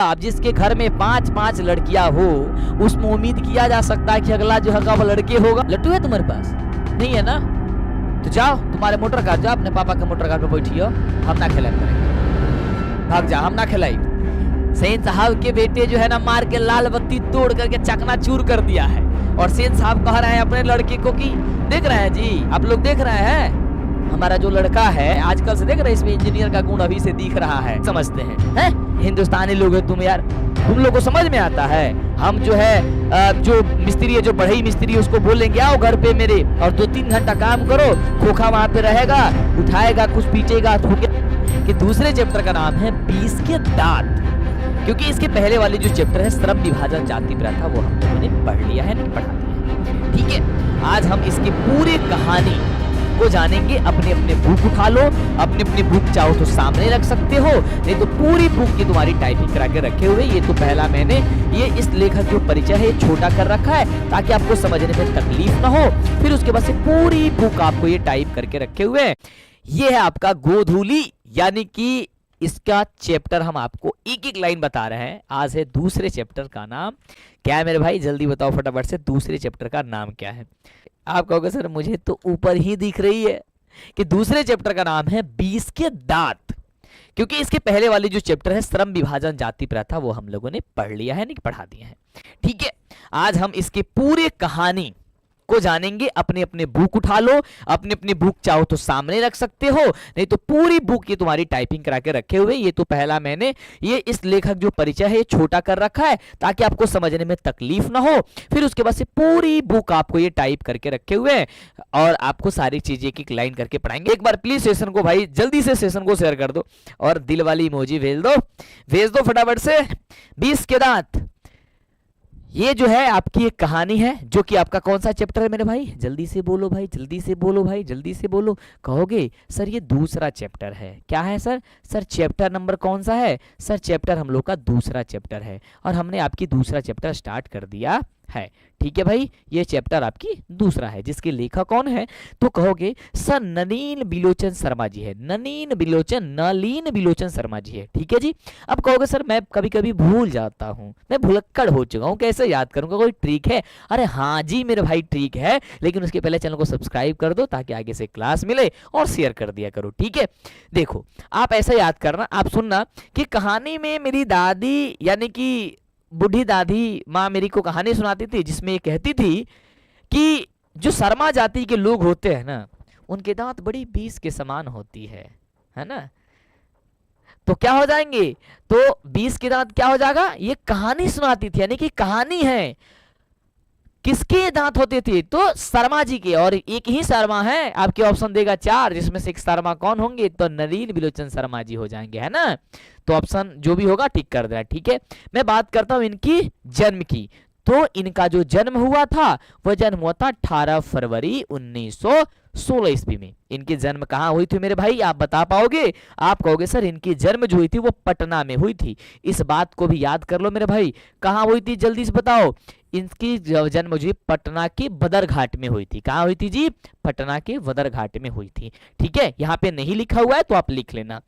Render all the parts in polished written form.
आप जिसके घर में 5-5 लड़कियां हो, उसमें उम्मीद किया जा सकता है कि अगला जो है वो लड़के होगा। लट्टू है तुम्हारे पास? नहीं है ना? तो जाओ तुम्हारे मोटर कार, जाओ अपने पापा के मोटर कार पे बैठियो, हम ना खेला करेंगे। भाग जा, हम ना खिलाई। सेन साहब के बेटे जो है ना मार के लाल बत्ती तोड़ करके चकनाचूर कर दिया है। और सेन साहब कह रहे हैं अपने लड़के को कि देख रहे हैं जी, आप लोग देख रहे हैं हमारा जो लड़का है आजकल से, देख रहे हैं इसमें इंजीनियर का गुण अभी से दिख रहा है। समझते हैं हिंदुस्तानी लोग है तुम यार, तुम लोग को समझ में आता है। हम जो है जो मिस्त्री है, जो बढ़ई मिस्त्री है, उसको बोलेंगे आओ घर पे मेरे और 2-3 घंटा काम करो। खोखा वहां पे रहेगा, उठाएगा, कुछ पीटेगा। कि दूसरे चैप्टर का नाम है 20 के दांत, क्योंकि इसके पहले वाले जो चैप्टर है श्रम विभाजन जाति प्रथा, वो हम लोगों ने पढ़ लिया है, नहीं पढ़ा दिया है। ठीक है, आज हम इसकी पूरी कहानी को जानेंगे। अपने अपने बुक उठा लो, अपने अपने बुक चाहो तो सामने रख सकते हो, नहीं तो पूरी बुक की तुम्हारी टाइपिंग करा के रखे हुए। ये तो पहला मैंने ये इस लेखक जो परिचय है छोटा कर रखा है ताकि आपको समझने में तकलीफ ना हो। फिर उसके बाद से पूरी बुक आपको ये टाइप करके रखे हुए हैं। ये है आपका गोधूली, यानी कि इसका चैप्टर हम आपको एक एक लाइन बता रहे हैं। आज है दूसरे चैप्टर का नाम क्या है मेरे भाई, जल्दी बताओ फटाफट से, दूसरे चैप्टर का नाम क्या है? आप कहोगे सर मुझे तो ऊपर ही दिख रही है कि दूसरे चैप्टर का नाम है 20 के दांत, क्योंकि इसके पहले वाली जो चैप्टर है श्रम विभाजन जाति प्रथा, वो हम लोगों ने पढ़ लिया है, नहीं पढ़ा दिया है। ठीक है, आज हम इसके पूरे कहानी को जानेंगे। अपने अपने बुक उठा लो, अपने अपने बुक चाहो तो सामने रख सकते हो, नहीं तो पूरी बुक ये तुम्हारी टाइपिंग करा के रखे हुए। ये तो पहला मैंने ये इस लेखक जो परिचय है छोटा कर रखा है ताकि आपको समझने में तकलीफ ना हो। फिर उसके बाद से पूरी बुक आपको ये टाइप करके रखे हुए हैं और आपको सारी चीजें एक एक लाइन करके पढ़ाएंगे। एक बार प्लीज सेशन को भाई जल्दी से सेशन को शेयर कर दो और दिल वाली इमोजी भेज दो फटाफट से। 20 के दांत ये जो है आपकी एक कहानी है, जो कि आपका कौन सा चैप्टर है मेरे भाई? जल्दी से बोलो भाई, जल्दी से बोलो भाई, जल्दी से बोलो। कहोगे सर ये दूसरा चैप्टर है। क्या है सर? सर चैप्टर नंबर कौन सा है? सर चैप्टर हम लोग का दूसरा चैप्टर है और हमने आपकी दूसरा चैप्टर स्टार्ट कर दिया है। ठीक है भाई, ये चैप्टर आपकी दूसरा है जिसके लेखक कौन है? तो कहोगे सर नलीन बिलोचन शर्मा जी है। नलीन बिलोचन शर्मा जी है। ठीक है जी। अब कहोगे सर मैं कभी कभी भूल जाता हूं, मैं भुलक्कड़ हो चुका हूं, कैसे याद करूंगा, कोई ट्रिक है? अरे हाँ जी मेरे भाई ट्रिक है, लेकिन उसके पहले चैनल को सब्सक्राइब कर दो ताकि आगे से क्लास मिले और शेयर कर दिया करो। ठीक है, देखो आप ऐसा याद करना, आप सुनना कि कहानी में मेरी दादी यानी कि बूढ़ी दादी माँ मेरी को कहानी सुनाती थी, जिसमें ये कहती थी कि जो शर्मा जाति के लोग होते हैं ना, उनके दांत बड़ी 20 के समान होती है ना? तो क्या हो जाएंगे? तो 20 के दांत क्या हो जाएगा? ये कहानी सुनाती थी, यानी कि कहानी है। किसके दांत होते थे? तो शर्मा जी के, और एक ही शर्मा है। आपके ऑप्शन देगा 4, जिसमें से एक शर्मा कौन होंगे? तो नलीन बिलोचन शर्मा जी हो जाएंगे, है ना? तो ऑप्शन जो भी होगा टिक कर देना। ठीक है, मैं बात करता हूं इनकी जन्म की। तो इनका जो जन्म हुआ था वह जन्म हुआ था 18 फरवरी 1916 ईस्वी में। इनकी जन्म कहाँ हुई थी मेरे भाई? आप बता पाओगे? आप कहोगे सर इनकी जन्म जो हुई थी वो पटना में हुई थी। इस बात को भी याद कर लो मेरे भाई, कहाँ हुई थी जल्दी से बताओ। इनकी जन्म जी पटना के बदरघाट में हुई थी। कहाँ हुई थी जी? पटना के बदरघाट में हुई थी। ठीक है, यहाँ पे नहीं लिखा हुआ है तो आप लिख लेना।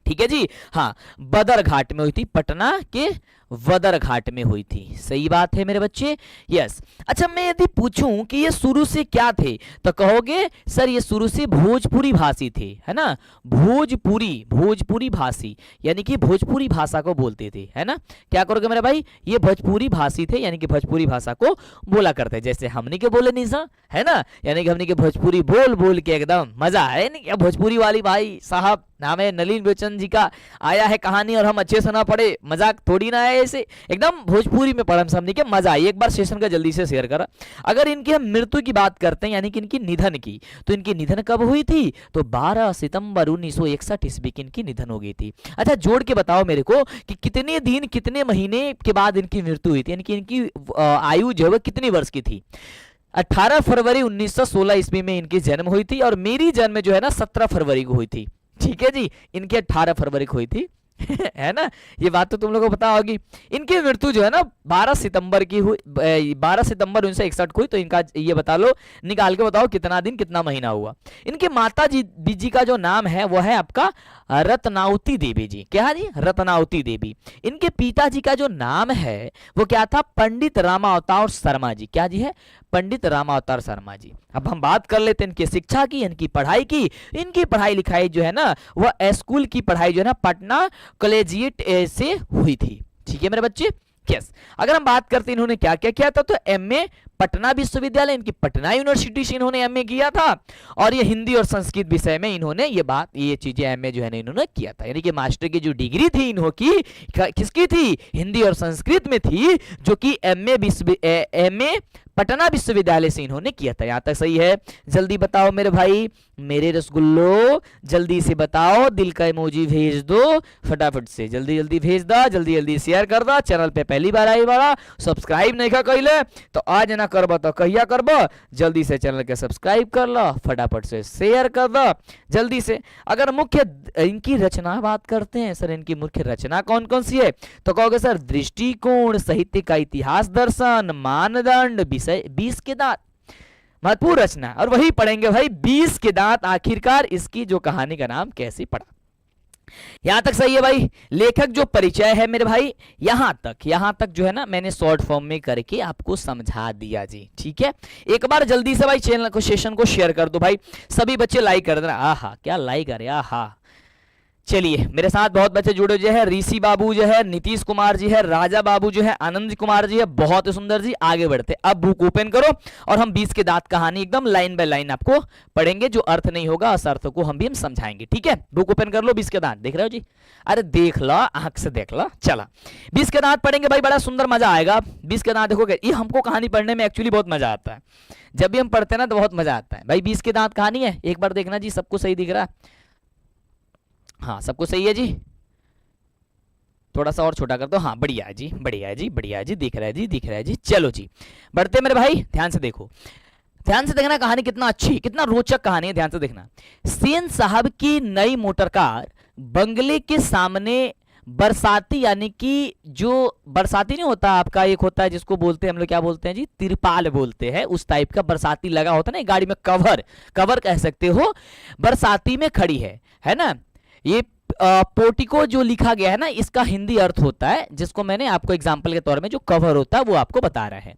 ठीक है जी, हाँ बदरघाट में हुई थी, पटना के वदरघाट में हुई थी। सही बात है मेरे बच्चे, यस। अच्छा मैं यदि पूछूं कि ये शुरू से क्या थे, तो कहोगे सर ये शुरू से भोजपुरी भाषी थे, है ना? भोजपुरी भाषी यानी कि भोजपुरी भाषा को बोलते थे, है ना? क्या करोगे मेरे भाई? ये भोजपुरी भाषी थे, यानी कि भोजपुरी भाषा को बोला करते, जैसे हमने के बोले निशा, है ना? यानी कि हमने के भोजपुरी बोल बोल के एकदम मजा है नहीं? भोजपुरी वाली भाई साहब नाम है नलीन बिलोचन जी का, आया है कहानी और हम अच्छे से ना पढ़े, मजाक थोड़ी ना है, ऐसे एकदम भोजपुरी में पढ़म समझने के मजा आई। एक बार सेशन का जल्दी से शेयर करा। अगर इनकी हम मृत्यु की बात करते हैं यानी कि इनकी निधन की, तो इनकी निधन कब हुई थी? तो 12 सितंबर 1961 ईस्वी की इनकी निधन हो गई थी। अच्छा जोड़ के बताओ मेरे को कि कितने दिन कितने महीने के बाद इनकी मृत्यु हुई थी, यानी कि इनकी आयु जो है कितनी वर्ष की थी? 18 फरवरी 1916 ईस्वी में इनकी जन्म हुई थी और मेरी जन्म जो है ना 17 फरवरी को हुई थी। ठीक है जी, इनकी 18 फरवरी को हुई थी है ना, ये बात तो तुम लोगों को पता होगी। इनकी मृत्यु जो है ना 12 सितंबर की हुई, 12 सितंबर 1961 को हुई। तो इनका ये बता लो, निकाल के बताओ कितना दिन कितना महीना हुआ। इनके माता जी का जो नाम है वो है आपका रत्नावती देवी जी। क्या जी? रत्नावती देवी। इनके पिताजी का जो नाम है वो क्या था? पंडित रामावतार शर्मा जी। क्या जी है? पंडित रामावतार शर्मा जी। अब हम बात कर लेते हैं इनकी शिक्षा की, इनकी पढ़ाई की। इनकी पढ़ाई लिखाई जो है ना वह स्कूल की पढ़ाई जो है ना पटना कॉलेजिएट से हुई थी। ठीक है मेरे बच्चे, यस। अगर हम बात करते हैं इन्होंने क्या क्या किया था, तो एमए पटना विश्वविद्यालय, इनकी पटना यूनिवर्सिटी से इन्होंने एमए किया था। और ये हिंदी और संस्कृत विषय में इन्होंने ये चीजें एमए जो है ना इन्होंने किया था। यानी कि मास्टर की जो डिग्री थी इन्हों की किसकी थी? हिंदी और संस्कृत में थी, जो कि एमए पटना विश्वविद्यालय से इन्होंने किया था। यहां तक सही है? जल्दी बताओ मेरे भाई, मेरे रसगुल्लो, जल्दी से बताओ, दिल का इमोजी भेज दो फटाफट से, जल्दी जल्दी भेज दो, जल्दी जल्दी शेयर कर दो। चैनल पे पहली बार आई बारा सब्सक्राइब नहीं का कइले तो आज ना करबो तो कहिया करबो, जल्दी से चैनल के सब्सक्राइब कर लो, फटाफट से शेयर कर दो जल्दी से। अगर मुख्य इनकी रचना बात करते हैं, सर इनकी मुख्य रचना कौन कौन सी है, तो कहोगे सर दृष्टिकोण, साहित्य का इतिहास, दर्शन, मानदंड, विषय, 20 के दांत। महत्वपूर्ण रचना, और वही पढ़ेंगे भाई 20 के दांत आखिरकार इसकी जो कहानी का नाम कैसे पड़ा। यहां तक सही है भाई। लेखक जो परिचय है मेरे भाई, यहां तक जो है ना मैंने शॉर्ट फॉर्म में करके आपको समझा दिया जी। ठीक है, एक बार जल्दी से भाई चैनल को, सेशन को शेयर कर दो भाई, सभी बच्चे लाइक कर देना। आहा क्या लाइक करे, आहा। चलिए मेरे साथ बहुत बच्चे जुड़े जो है, ऋषि बाबू जो है, नीतीश कुमार जी है, राजा बाबू जो है, आनंद कुमार जी है, बहुत सुंदर जी। आगे बढ़ते, अब बुक ओपन करो और हम 20 के दांत कहानी एकदम लाइन बाय लाइन आपको पढ़ेंगे। जो अर्थ नहीं होगा उस अर्थ को हम समझाएंगे। ठीक है, बुक ओपन कर लो, 20 के दांत देख रहे हो जी? अरे देख लो, आंख से देख लो। चला 20 के दांत पढ़ेंगे भाई, बड़ा सुंदर मजा आएगा। 20 के दांत देखोगे, ये हमको कहानी पढ़ने में एक्चुअली बहुत मजा आता है। जब भी हम पढ़ते हैं ना तो बहुत मजा आता है भाई। 20 के दांत कहानी है, एक बार देखना जी, सबको सही दिख रहा है? हाँ सबको सही है जी, थोड़ा सा और छोटा कर दो। हाँ बढ़िया है जी, बढ़िया है जी, बढ़िया है जी, दिख रहा है जी, दिख रहा है जी। चलो जी बढ़ते मेरे भाई, ध्यान से देखो, ध्यान से देखना कहानी कितना अच्छी, कितना रोचक कहानी है, ध्यान से देखना। सेन साहब की नई मोटर कार बंगले के सामने बरसाती, यानी कि जो बरसाती नहीं होता आपका, एक होता है जिसको बोलते हैं हम लोग, क्या बोलते हैं जी? तिरपाल बोलते हैं। उस टाइप का बरसाती लगा होता है ना गाड़ी में, कवर कह सकते हो, बरसाती में खड़ी है ना। ये पोर्टिको जो लिखा गया है ना, इसका हिंदी अर्थ होता है, जिसको मैंने आपको एग्जांपल के तौर में जो कवर होता है वो आपको बता रहा है।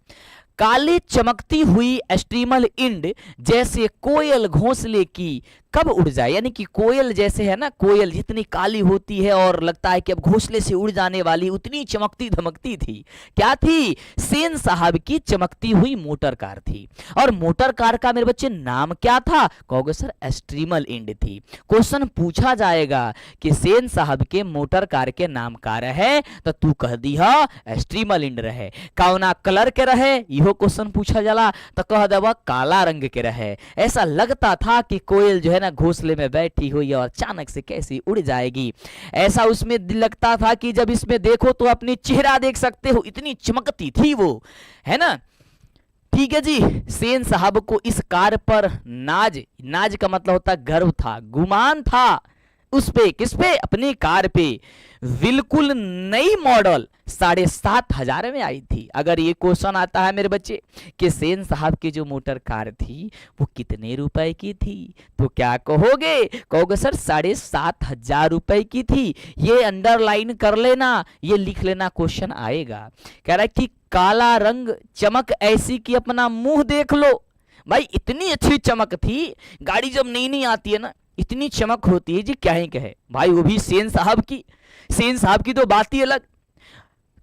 काली चमकती हुई स्ट्रीमल इंड जैसे कोयल घोंसले की कब उड़ जाए, यानी कि कोयल जैसे है ना, कोयल जितनी काली होती है और लगता है कि अब घोंसले से उड़ जाने वाली, उतनी चमकती धमकती थी। क्या थी? सेन साहब की चमकती हुई मोटर कार थी। और मोटर कार का मेरे बच्चे नाम क्या था? कहोगे सर स्ट्रीमल इंड थी। क्वेश्चन पूछा जाएगा कि सेन साहब के मोटर कार के नाम का रहे, तो तू कह दी स्ट्रीमल इंड रहे। कौना कलर के रहे, इहो क्वेश्चन पूछा जाला, तो कह देवा काला रंग के रहे। ऐसा लगता था कि कोयल जो है ना घोंसले में बैठी हुई और अचानक से कैसी उड़ जाएगी, ऐसा उसमें लगता था कि जब इसमें देखो तो अपनी चेहरा देख सकते हो, इतनी चमकती थी वो, है ना। ठीक है जी, सेन साहब को इस कार पर नाज का मतलब होता है गर्व था, गुमान था उस पे, किस पे? अपनी कार पे। बिल्कुल नई मॉडल 7,500 में आई थी। अगर ये क्वेश्चन आता है मेरे बच्चे कि सेन साहब की जो मोटर कार थी वो कितने रुपए की थी, तो क्या कहोगे? कहोगे सर 7,500 रुपए की थी। ये अंडरलाइन कर लेना, ये लिख लेना, क्वेश्चन आएगा। कह रहा है कि काला रंग, चमक ऐसी कि अपना मुंह देख लो। भाई इतनी अच्छी चमक थी, गाड़ी जब नई आती है ना इतनी चमक होती है जी, क्या ही कहे भाई। वो भी सेन साहब की तो बात ही अलग।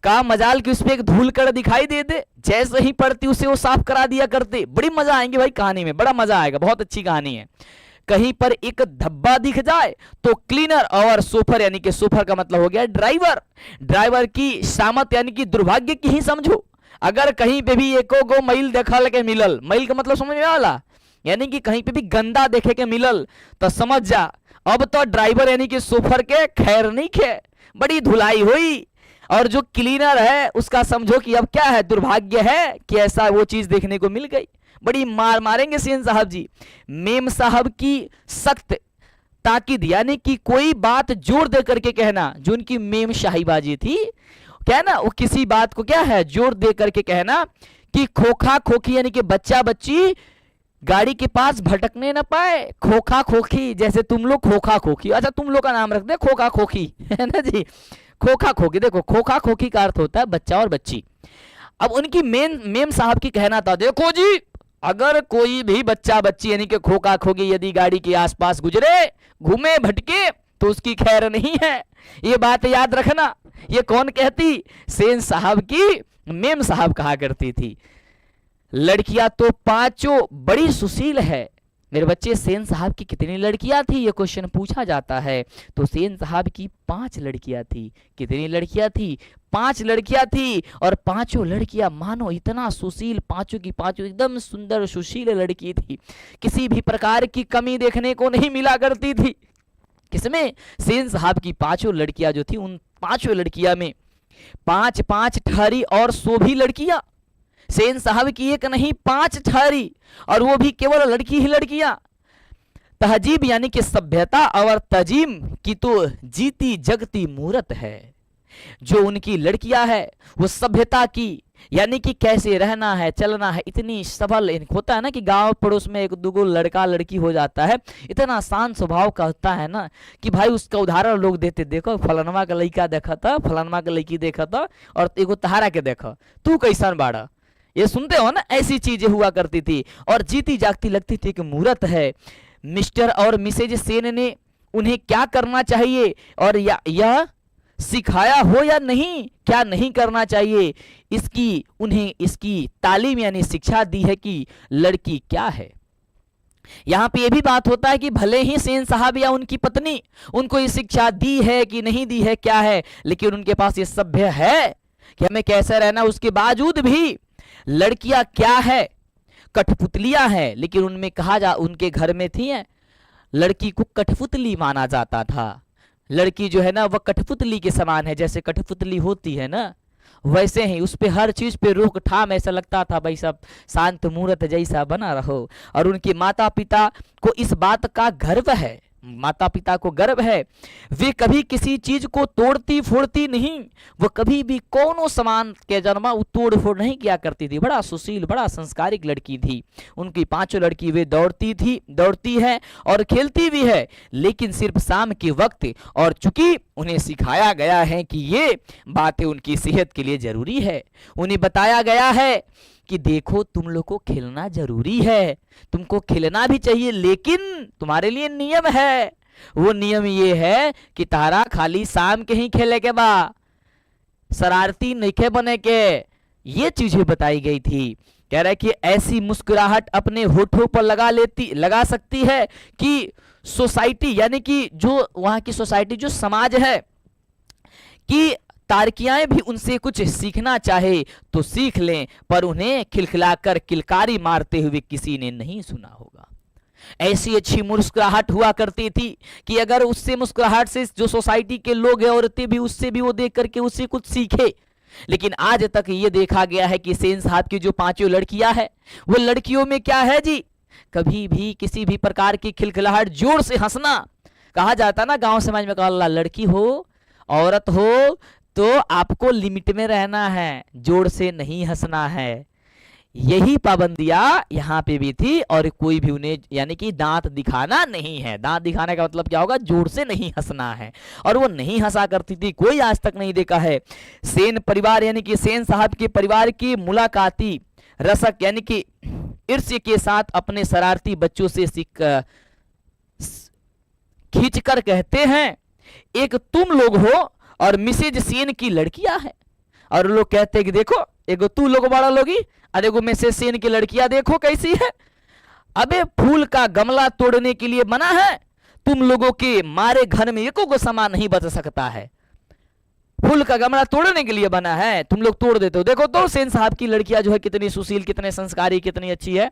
का मजाल कि उसपे एक धूल कण दिखाई दे दे, जैसे ही पड़ती उसे वो साफ करा दिया करते। बड़ी मजा आएंगे भाई कहानी में, बड़ा मजा आएगा, बहुत अच्छी कहानी है। कहीं पर एक धब्बा दिख जाए तो क्लीनर और सोफर, यानी कि सोफर का मतलब हो गया ड्राइवर की शामत, यानी कि दुर्भाग्य की ही समझो। अगर कहीं पे भी एको गो मैल देखा के मिलल, मैल का मतलब समझ में आला, यानी कि कहीं पे भी गंदा देखे के मिलल, तो समझ जा अब तो ड्राइवर यानी कि सोफर के खैर नहीं खे, बड़ी धुलाई हुई। और जो क्लीनर है उसका समझो कि अब क्या है, दुर्भाग्य है कि ऐसा वो चीज देखने को मिल गई। बड़ी मार मारेंगे सेन साहब जी। मेम साहब की सख्त ताकीद यानी कि कोई बात जोर दे करके कहना, जो उनकी मेम शाहीबाजी थी, क्या ना वो किसी बात को क्या है जोर दे करके कहना कि खोखा खोखी यानी कि बच्चा बच्ची गाड़ी के पास भटकने न पाए। खोखा खोखी जैसे तुम लोग खोखा खोखी, अच्छा तुम लोग का नाम रख दे खोखा खोखी, है ना जी। खोखा खोखी, देखो खोखा खोखी का अर्थ होता है बच्चा और बच्ची। अब उनकी मेम साहब की कहना था, देखो जी अगर कोई भी बच्चा बच्ची यानी कि खोखा खोखी यदि गाड़ी के आसपास गुजरे, घूमे भटके, तो उसकी खैर नहीं है, ये बात याद रखना। ये कौन कहती? सेन साहब की मेम साहब कहा करती थी। लड़कियां तो पांचों बड़ी सुशील है। मेरे बच्चे सेन साहब की कितनी लड़कियां थी, ये क्वेश्चन पूछा जाता है। तो सेन साहब की 5 लड़कियां थी। कितनी लड़कियां थी? 5 लड़कियां थी। और पांचों लड़कियां मानो इतना सुशील, पांचों की पांचों एकदम सुंदर सुशील लड़की थी, किसी भी प्रकार की कमी देखने को नहीं मिला करती थी। किसमें? सेन साहब की 5 लड़कियां जो थी, उन 5 लड़कियां में 5 ठहरी और 100 भी लड़कियां। सेन साहब की एक नहीं 5 ठहरी, और वो भी केवल लड़की ही लड़कियां। तहजीब यानी कि सभ्यता और तजीम की तो जीती जगती मूरत है। जो उनकी लड़कियां है वो सभ्यता की यानी कि कैसे रहना है चलना है, इतनी सबल होता है ना कि गांव पड़ोस में 1-2 लड़का लड़की हो जाता है, इतना शांत स्वभाव का होता है ना कि भाई उसका उदाहरण लोग देते, देखो फलानमा का लड़का देखा था, फलानमा का लड़की देखा था, और एगो तहारा के देखा, तू कैसन बाड़ा, ये सुनते हो ना, ऐसी चीजें हुआ करती थी। और जीती जागती लगती थी कि मूरत है। मिस्टर और मिसेज सेन ने उन्हें क्या करना चाहिए और यह सिखाया हो या नहीं, क्या नहीं करना चाहिए, उन्हें इसकी तालीम यानी शिक्षा दी है कि लड़की क्या है। यहां पे यह भी बात होता है कि भले ही सेन साहब या उनकी पत्नी उनको ये शिक्षा दी है कि नहीं दी है, क्या है, लेकिन उनके पास ये सभ्य है कि हमें कैसे रहना, उसके बावजूद भी लड़कियां क्या है, कठपुतलियां हैं। लेकिन उनमें उनके घर में थी लड़की को कठपुतली माना जाता था। लड़की जो है ना वह कठपुतली के समान है, जैसे कठपुतली होती है ना वैसे ही उस पे हर चीज पे रोकथाम, ऐसा लगता था भाई सब शांत मूर्त जैसा बना रहो। और उनके माता पिता को इस बात का गर्व है, माता पिता को गर्व है, वे कभी किसी चीज को तोड़ती फोड़ती नहीं, वो कभी भी कोनो सामान के जन्मा तोड़ फोड़ नहीं किया करती थी। बड़ा सुशील बड़ा संस्कारिक लड़की थी। उनकी 5 लड़की वे दौड़ती है और खेलती भी है, लेकिन सिर्फ शाम के वक्त, और चूंकि उन्हें सिखाया गया है कि ये बातें उनकी सेहत के लिए जरूरी है। उन्हें बताया गया है कि देखो तुम लोग को खेलना जरूरी है, तुमको खेलना भी चाहिए, लेकिन तुम्हारे लिए नियम है। वो नियम ये है कि तारा खाली शाम के ही खेले के बा, शरारती नहीं बने के, ये चीजें बताई गई थी। कह रहा है कि ऐसी मुस्कुराहट अपने होठों पर लगा सकती है कि सोसाइटी यानी कि जो वहां की सोसाइटी जो समाज है कि तारकियाएं भी उनसे कुछ सीखना चाहे तो सीख लें, पर उन्हें खिलखिलाकर किलकारी मारते हुए किसी ने नहीं सुना होगा। ऐसी अच्छी मुस्कुराहट हुआ करती थी कि अगर उससे मुस्कुराहट से जो सोसाइटी के लोग हैं औरतें भी उससे भी वो देख करके उससे कुछ सीखे। लेकिन आज तक ये देखा गया है कि सेन साहब की जो 5 लड़कियां हैं वो लड़कियों में क्या है जी, कभी भी किसी भी प्रकार की खिलखिलाहट, जोर से हंसना, कहा जाता ना गांव समाज में, कहा लड़की हो औरत हो तो आपको लिमिट में रहना है, जोर से नहीं हंसना है। यही पाबंदियां यहाँ पे भी थी, और कोई भी उन्हें यानी कि दांत दिखाना नहीं है। दांत दिखाने का मतलब क्या होगा, जोर से नहीं हंसना है, और वो नहीं हंसा करती थी। कोई आज तक नहीं देखा है सेन परिवार यानी कि सेन साहब के परिवार की मुलाकाती रसक यानी कि ईर्ष्या के साथ अपने शरारती बच्चों से खींचकर कहते हैं, एक तुम लोग हो और मिसेज सेन की लड़कियां हैं। और लोग कहते हैं कि देखो एगो तू लोग बड़ा लोगी और एगो मिसेज सेन की लड़कियां देखो कैसी है। अबे फूल का गमला तोड़ने के लिए बना है, तुम लोगों के मारे घर में एको को सामान नहीं बच सकता है। फूल का गमला तोड़ने के लिए बना है, तुम लोग तोड़ देते हो। देखो तो सेन साहब की लड़कियां जो है कितनी सुशील, कितने संस्कारी, कितनी अच्छी है,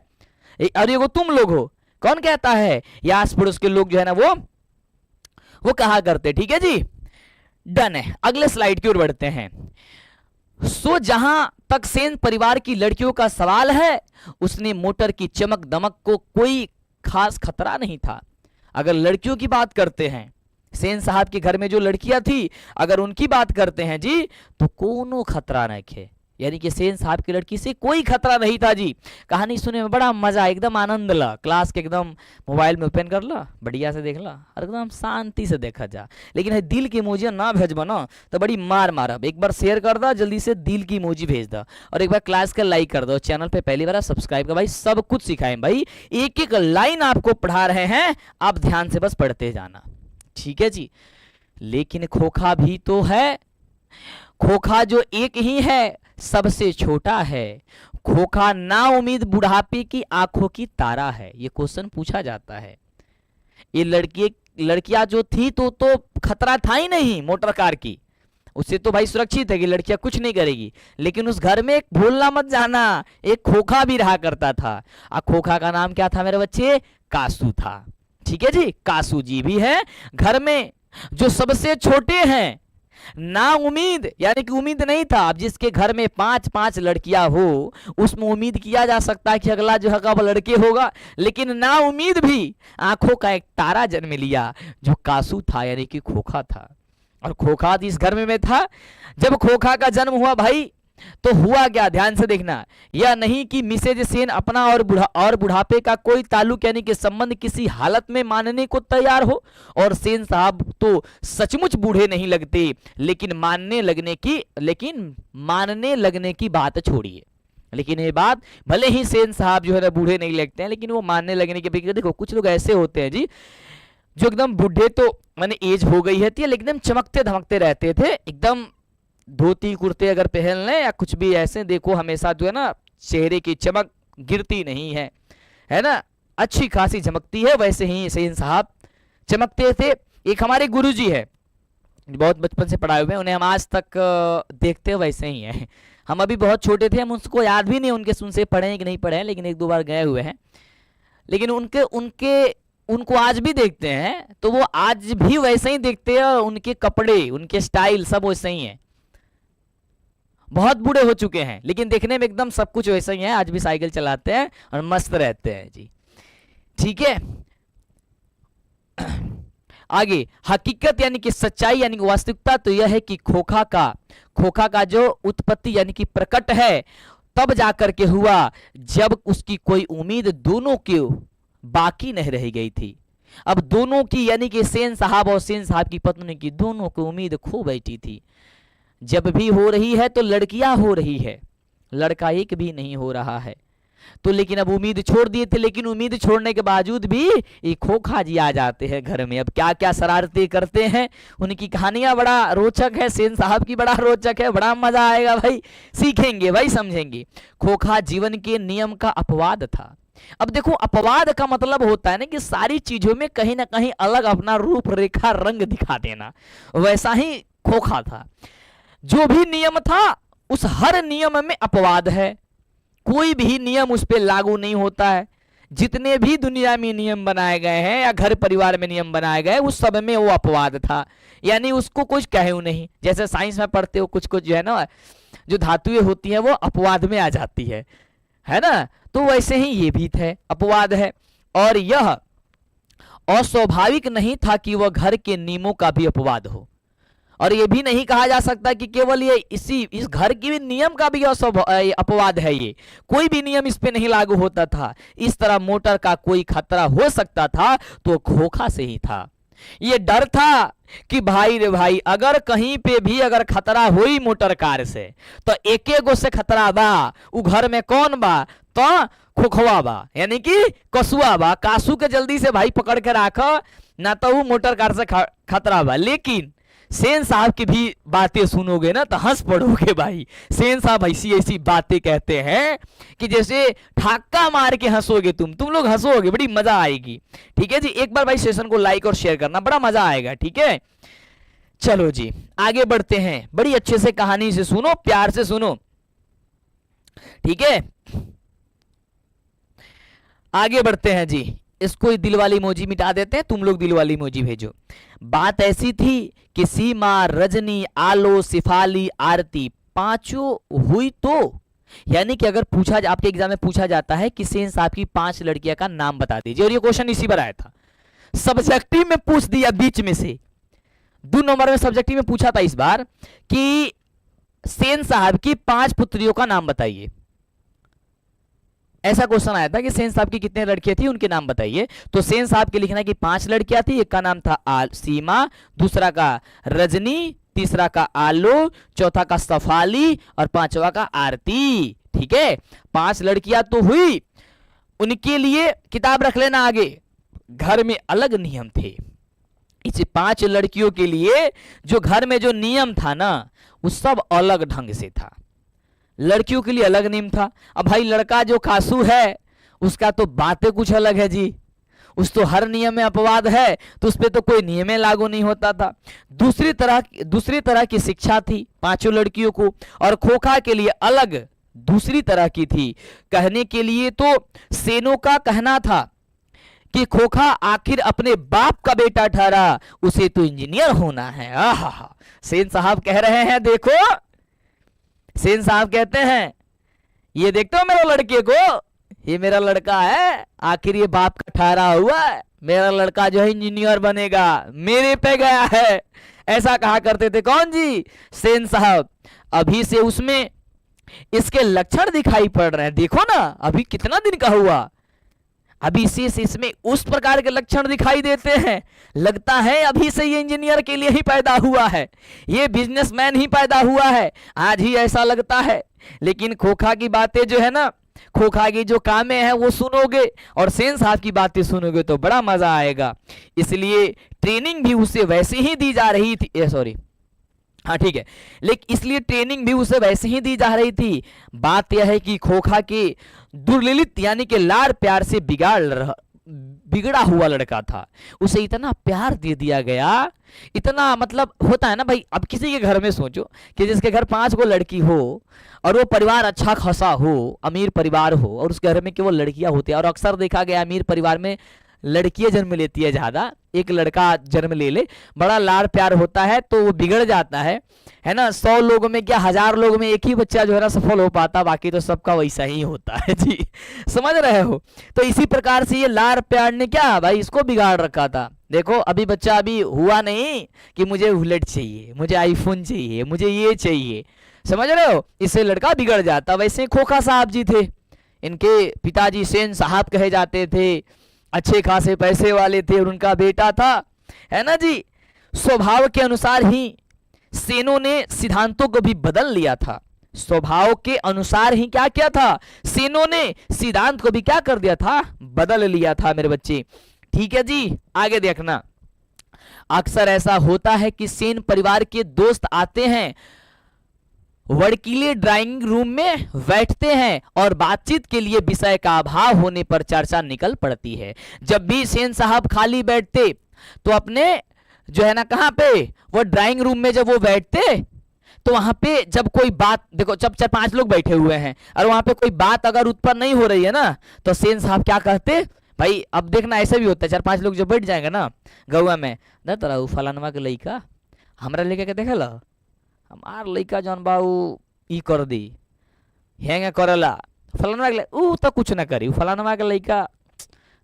और एगो तुम लोग हो। कौन कहता है? या आस पड़ोस के लोग जो है ना वो कहा करते। ठीक है जी, डन है। अगले स्लाइड की ओर बढ़ते हैं। सो जहां तक सेन परिवार की लड़कियों का सवाल है, उसने मोटर की चमक दमक को कोई खास खतरा नहीं था। अगर लड़कियों की बात करते हैं, सेन साहब के घर में जो लड़कियां थी, अगर उनकी बात करते हैं जी, तो कोनो खतरा नहीं थे। यानी कि सेन साहब की लड़की से कोई खतरा नहीं था जी। कहानी सुनने में बड़ा मजा, एकदम आनंद ला। क्लास के एकदम मोबाइल में ओपन कर ला, बढ़िया से देख ला और एकदम शांति से देखा जा। लेकिन है दिल की इमोजी ना भेजबा ना तो बड़ी मार मारब। एक बार शेयर कर दा, जल्दी से दिल की इमोजी भेज दा, और एक बार क्लास का लाइक कर दो। चैनल पे पहली बार सब्सक्राइब कर भाई, सब कुछ सिखाएं भाई, एक एक लाइन आपको पढ़ा रहे हैं, आप ध्यान से बस पढ़ते जाना, ठीक है जी। लेकिन खोखा भी तो है, खोखा जो एक ही है सबसे छोटा है, खोखा ना उम्मीद बुढ़ापे की आंखों की तारा है। ये क्वेश्चन पूछा जाता है। ये लड़कियां जो थी तो खतरा था ही नहीं मोटर कार की, उससे तो भाई सुरक्षित है कि लड़कियां कुछ नहीं करेगी। लेकिन उस घर में एक भूलना मत जाना, एक खोखा भी रहा करता था। और खोखा का नाम क्या था मेरे बच्चे? कासू था, ठीक है जी। कासू जी भी है घर में, जो सबसे छोटे हैं, ना उम्मीद, यानी कि उम्मीद नहीं था। अब जिसके घर में 5-5 लड़कियां हो, उसमें उम्मीद किया जा सकता है कि अगला जो है वो लड़के होगा। लेकिन ना उम्मीद भी आंखों का एक तारा जन्म लिया, जो कासू था, यानी कि खोखा था। और खोखा इस घर में था। जब खोखा का जन्म हुआ भाई, तो हुआ क्या, ध्यान से देखना। यह नहीं कि मिसेज सेन अपना और बुढ़ापे का कोई ताल्लुक यानी कि संबंध किसी हालत में मानने को तैयार हो। और सेन साहब तो सचमुच बूढ़े नहीं लगते, लेकिन मानने लगने की बात छोड़िए। लेकिन ये बात, भले ही सेन साहब जो है ना बूढ़े नहीं लगते हैं, लेकिन वो मानने लगने के भी, देखो कुछ लोग ऐसे होते हैं जी, जो एकदम बूढ़े तो माने एज हो गई है, लेकिन एकदम चमकते धमकते रहते थे, एकदम धोती कुर्ते अगर पहन लें या कुछ भी ऐसे, देखो हमेशा जो है ना चेहरे की चमक गिरती नहीं है ना, अच्छी खासी चमकती है। वैसे ही सेन साहब चमकते थे। एक हमारे गुरुजी है, बहुत बचपन से पढ़ाए हुए हैं, उन्हें हम आज तक देखते हैं वैसे ही हैं। हम अभी बहुत छोटे थे, हम उसको याद भी नहीं उनके उनसे पढ़े हैं कि नहीं पढ़े हैं, लेकिन 1-2 बार गए हुए हैं। लेकिन उनको आज भी देखते हैं तो वो आज भी वैसे ही देखते हैं, उनके कपड़े, उनके स्टाइल सब वैसे ही हैं। बहुत बूढ़े हो चुके हैं, लेकिन देखने में एकदम सब कुछ वैसा ही है। आज भी साइकिल चलाते हैं और मस्त रहते हैं जी, ठीक है। आगे हकीकत यानी कि सच्चाई यानी कि वास्तविकता तो यह है कि खोखा का जो उत्पत्ति यानी कि प्रकट है तब जाकर के हुआ जब उसकी कोई उम्मीद दोनों की बाकी नहीं रह गई थी। अब दोनों की यानी कि सेन साहब और सेन साहब की पत्नी की दोनों की उम्मीद खो बैठी थी। जब भी हो रही है तो लड़कियां हो रही है, लड़का एक भी नहीं हो रहा है। तो लेकिन अब उम्मीद छोड़ दिए थे, लेकिन उम्मीद छोड़ने के बावजूद भी ये खोखा जी आ जाते हैं घर में। अब क्या क्या शरारतें करते हैं, उनकी कहानियां बड़ा रोचक है, सेन साहब की बड़ा रोचक है, बड़ा मजा आएगा भाई, सीखेंगे भाई, समझेंगे। खोखा जीवन के नियम का अपवाद था। अब देखो अपवाद का मतलब होता है ना कि सारी चीजों में कहीं ना कहीं अलग अपना रूप रेखा रंग दिखा देना, वैसा ही खोखा था। जो भी नियम था उस हर नियम में अपवाद है, कोई भी नियम उस पर लागू नहीं होता है। जितने भी दुनिया में नियम बनाए गए हैं या घर परिवार में नियम बनाए गए उस सब में वो अपवाद था, यानी उसको कुछ कहे नहीं। जैसे साइंस में पढ़ते हो कुछ जो है ना, जो धातुएं होती हैं वो अपवाद में आ जाती है ना, तो वैसे ही ये भी थे, अपवाद है। और यह अस्वाभाविक नहीं था कि वह घर के नियमों का भी अपवाद हो, और ये भी नहीं कहा जा सकता कि केवल ये इस घर की भी नियम का भी अपवाद है। ये कोई भी नियम इस पे नहीं लागू होता था। इस तरह मोटर का कोई खतरा हो सकता था तो खोखा से ही था। ये डर था कि भाई रे भाई, अगर कहीं पे भी अगर खतरा हुई मोटर कार से तो एक गो से खतरा बा, उ घर में कौन बा, तो खोखवा बा, यानी कि कसुआ बा। कासू के जल्दी से भाई पकड़ के राखो, ना तो वो मोटर कार से खतरा बा। लेकिन सेन साहब की भी बातें सुनोगे ना तो हंस पड़ोगे भाई। सेन साहब ऐसी ऐसी बातें कहते हैं कि जैसे ठाक्का मार के हंसोगे, तुम लोग हंसोगे, बड़ी मजा आएगी, ठीक है जी। एक बार भाई सेशन को लाइक और शेयर करना, बड़ा मजा आएगा, ठीक है। चलो जी आगे बढ़ते हैं, बड़ी अच्छे से कहानी से सुनो, प्यार से सुनो, ठीक है। आगे बढ़ते हैं जी। इसको दिल वाली इमोजी मिटा देते हैं, तुम लोग दिल वाली इमोजी भेजो। बात ऐसी थी कि सीमा, रजनी, आलो, सिफाली, आरती पांचों हुई तो, यानी कि अगर पूछा आपके एग्जाम में पूछा जाता है कि सेन साहब की 5 लड़कियां का नाम बता दीजिए, और ये क्वेश्चन इसी पर आया था। सब्जेक्टिव में पूछ दिया बीच में से, 2 नंबर में सब्जेक्टिव में पूछा था इस बार कि सेन साहब की 5 पुत्रियों का नाम बताइए। ऐसा क्वेश्चन आया था कि सेन साहब की कितने लड़कियां थी, उनके नाम बताइए। तो सेन साहब के लिखना है कि 5 लड़कियां थी। एक का नाम था सीमा, दूसरा का रजनी, तीसरा का आलो, चौथा का सफाली और 5वां का आरती। ठीक है, 5 लड़कियां तो हुई, उनके लिए किताब रख लेना आगे। घर में अलग नियम थे, इस 5 लड़कियों के लिए जो घर में जो नियम था ना, वो सब अलग ढंग से था। लड़कियों के लिए अलग नियम था। अब भाई लड़का जो कासू है उसका तो बातें कुछ अलग है जी, उस तो हर नियम में अपवाद है, तो उस पर तो कोई नियम लागू नहीं होता था। दूसरी तरह की शिक्षा थी 5 लड़कियों को, और खोखा के लिए अलग दूसरी तरह की थी। कहने के लिए तो सेनों का कहना था कि खोखा आखिर अपने बाप का बेटा ठहरा, उसे तो इंजीनियर होना है। आहा, सेन साहब कह रहे हैं, देखो सेन साहब कहते हैं, ये देखते हो मेरे लड़के को, ये मेरा लड़का है, आखिर ये बाप का ठहरा हुआ है, मेरा लड़का जो है इंजीनियर बनेगा, मेरे पे गया है। ऐसा कहा करते थे कौन जी? सेन साहब। अभी से उसमें इसके लक्षण दिखाई पड़ रहे हैं, देखो ना, अभी कितना दिन का हुआ, अभी से इसमें उस प्रकार के लक्षण दिखाई देते हैं। लगता है अभी से ये इंजीनियर के लिए ही पैदा हुआ है, ये बिजनेसमैन ही पैदा हुआ है, आज ही ऐसा लगता है। लेकिन खोखा की बातें जो है ना, खोखा की जो कामें हैं वो सुनोगे और सेन साहब की बातें सुनोगे तो बड़ा मजा आएगा। इसलिए ट्रेनिंग भी उसे वैसे ही दी जा रही थी, सॉरी हाँ ठीक है, लेकिन इसलिए ट्रेनिंग भी उसे वैसे ही दी जा रही थी। बात यह है कि खोखा के दुर्ललित यानी कि लाड़ प्यार से बिगड़ा हुआ लड़का था, उसे इतना प्यार दे दिया गया, इतना मतलब होता है ना भाई, अब किसी के घर में सोचो कि जिसके घर 5 गो लड़की हो और वो परिवार अच्छा खासा हो, अमीर परिवार हो, और उस घर में केवल लड़कियां होती है, और अक्सर देखा गया अमीर परिवार में लड़कियां जन्म लेती है ज्यादा, एक लड़का जन्म ले बड़ा लाड़ प्यार होता है तो वो बिगड़ जाता है ना। 100 लोगों में क्या 1000 लोगों में एक ही बच्चा जो है ना सफल हो पाता, बाकी तो सबका वैसा ही होता है जी, समझ रहे हो। तो इसी प्रकार से ये लाड़ प्यार ने क्या भाई इसको बिगाड़ रखा था। देखो अभी बच्चा अभी हुआ नहीं कि मुझे बुलेट चाहिए, मुझे आईफोन चाहिए, मुझे ये चाहिए, समझ रहे हो, इससे लड़का बिगड़ जाता। वैसे खोखा साहब जी थे, इनके पिताजी सेन साहब कहे जाते थे, अच्छे खासे पैसे वाले थे, और उनका बेटा था, है ना जी। स्वभाव के अनुसार ही सेनों ने सिद्धांतों को भी बदल लिया था, स्वभाव के अनुसार ही क्या किया था, सेनों ने सिद्धांत को भी क्या कर दिया था, बदल लिया था मेरे बच्चे। ठीक है जी, आगे देखना। अक्सर ऐसा होता है कि सेन परिवार के दोस्त आते हैं, वड़कीले ड्राइंग रूम में बैठते हैं और बातचीत के लिए विषय का अभाव होने पर चर्चा निकल पड़ती है। जब भी सेन साहब खाली बैठते तो अपने जो है ना कहां पे, वो ड्राइंग रूम में जब वो बैठते तो वहां पे जब कोई बात, देखो जब 4-5 लोग बैठे हुए हैं और वहां पे कोई बात अगर उत्पन्न नहीं हो रही है ना, तो सेन साहब क्या कहते भाई, अब देखना ऐसा भी होता है 4-5 लोग जब बैठ जाएंगे ना गौवा में, ना तरा फलानवा के लइका हमरा लेके के देखे ला, हमार लइका जौन बा उ ई कर दी, हेंगे करेला, फलानवा के उ तो कुछ ना करी, फलानवा के लइका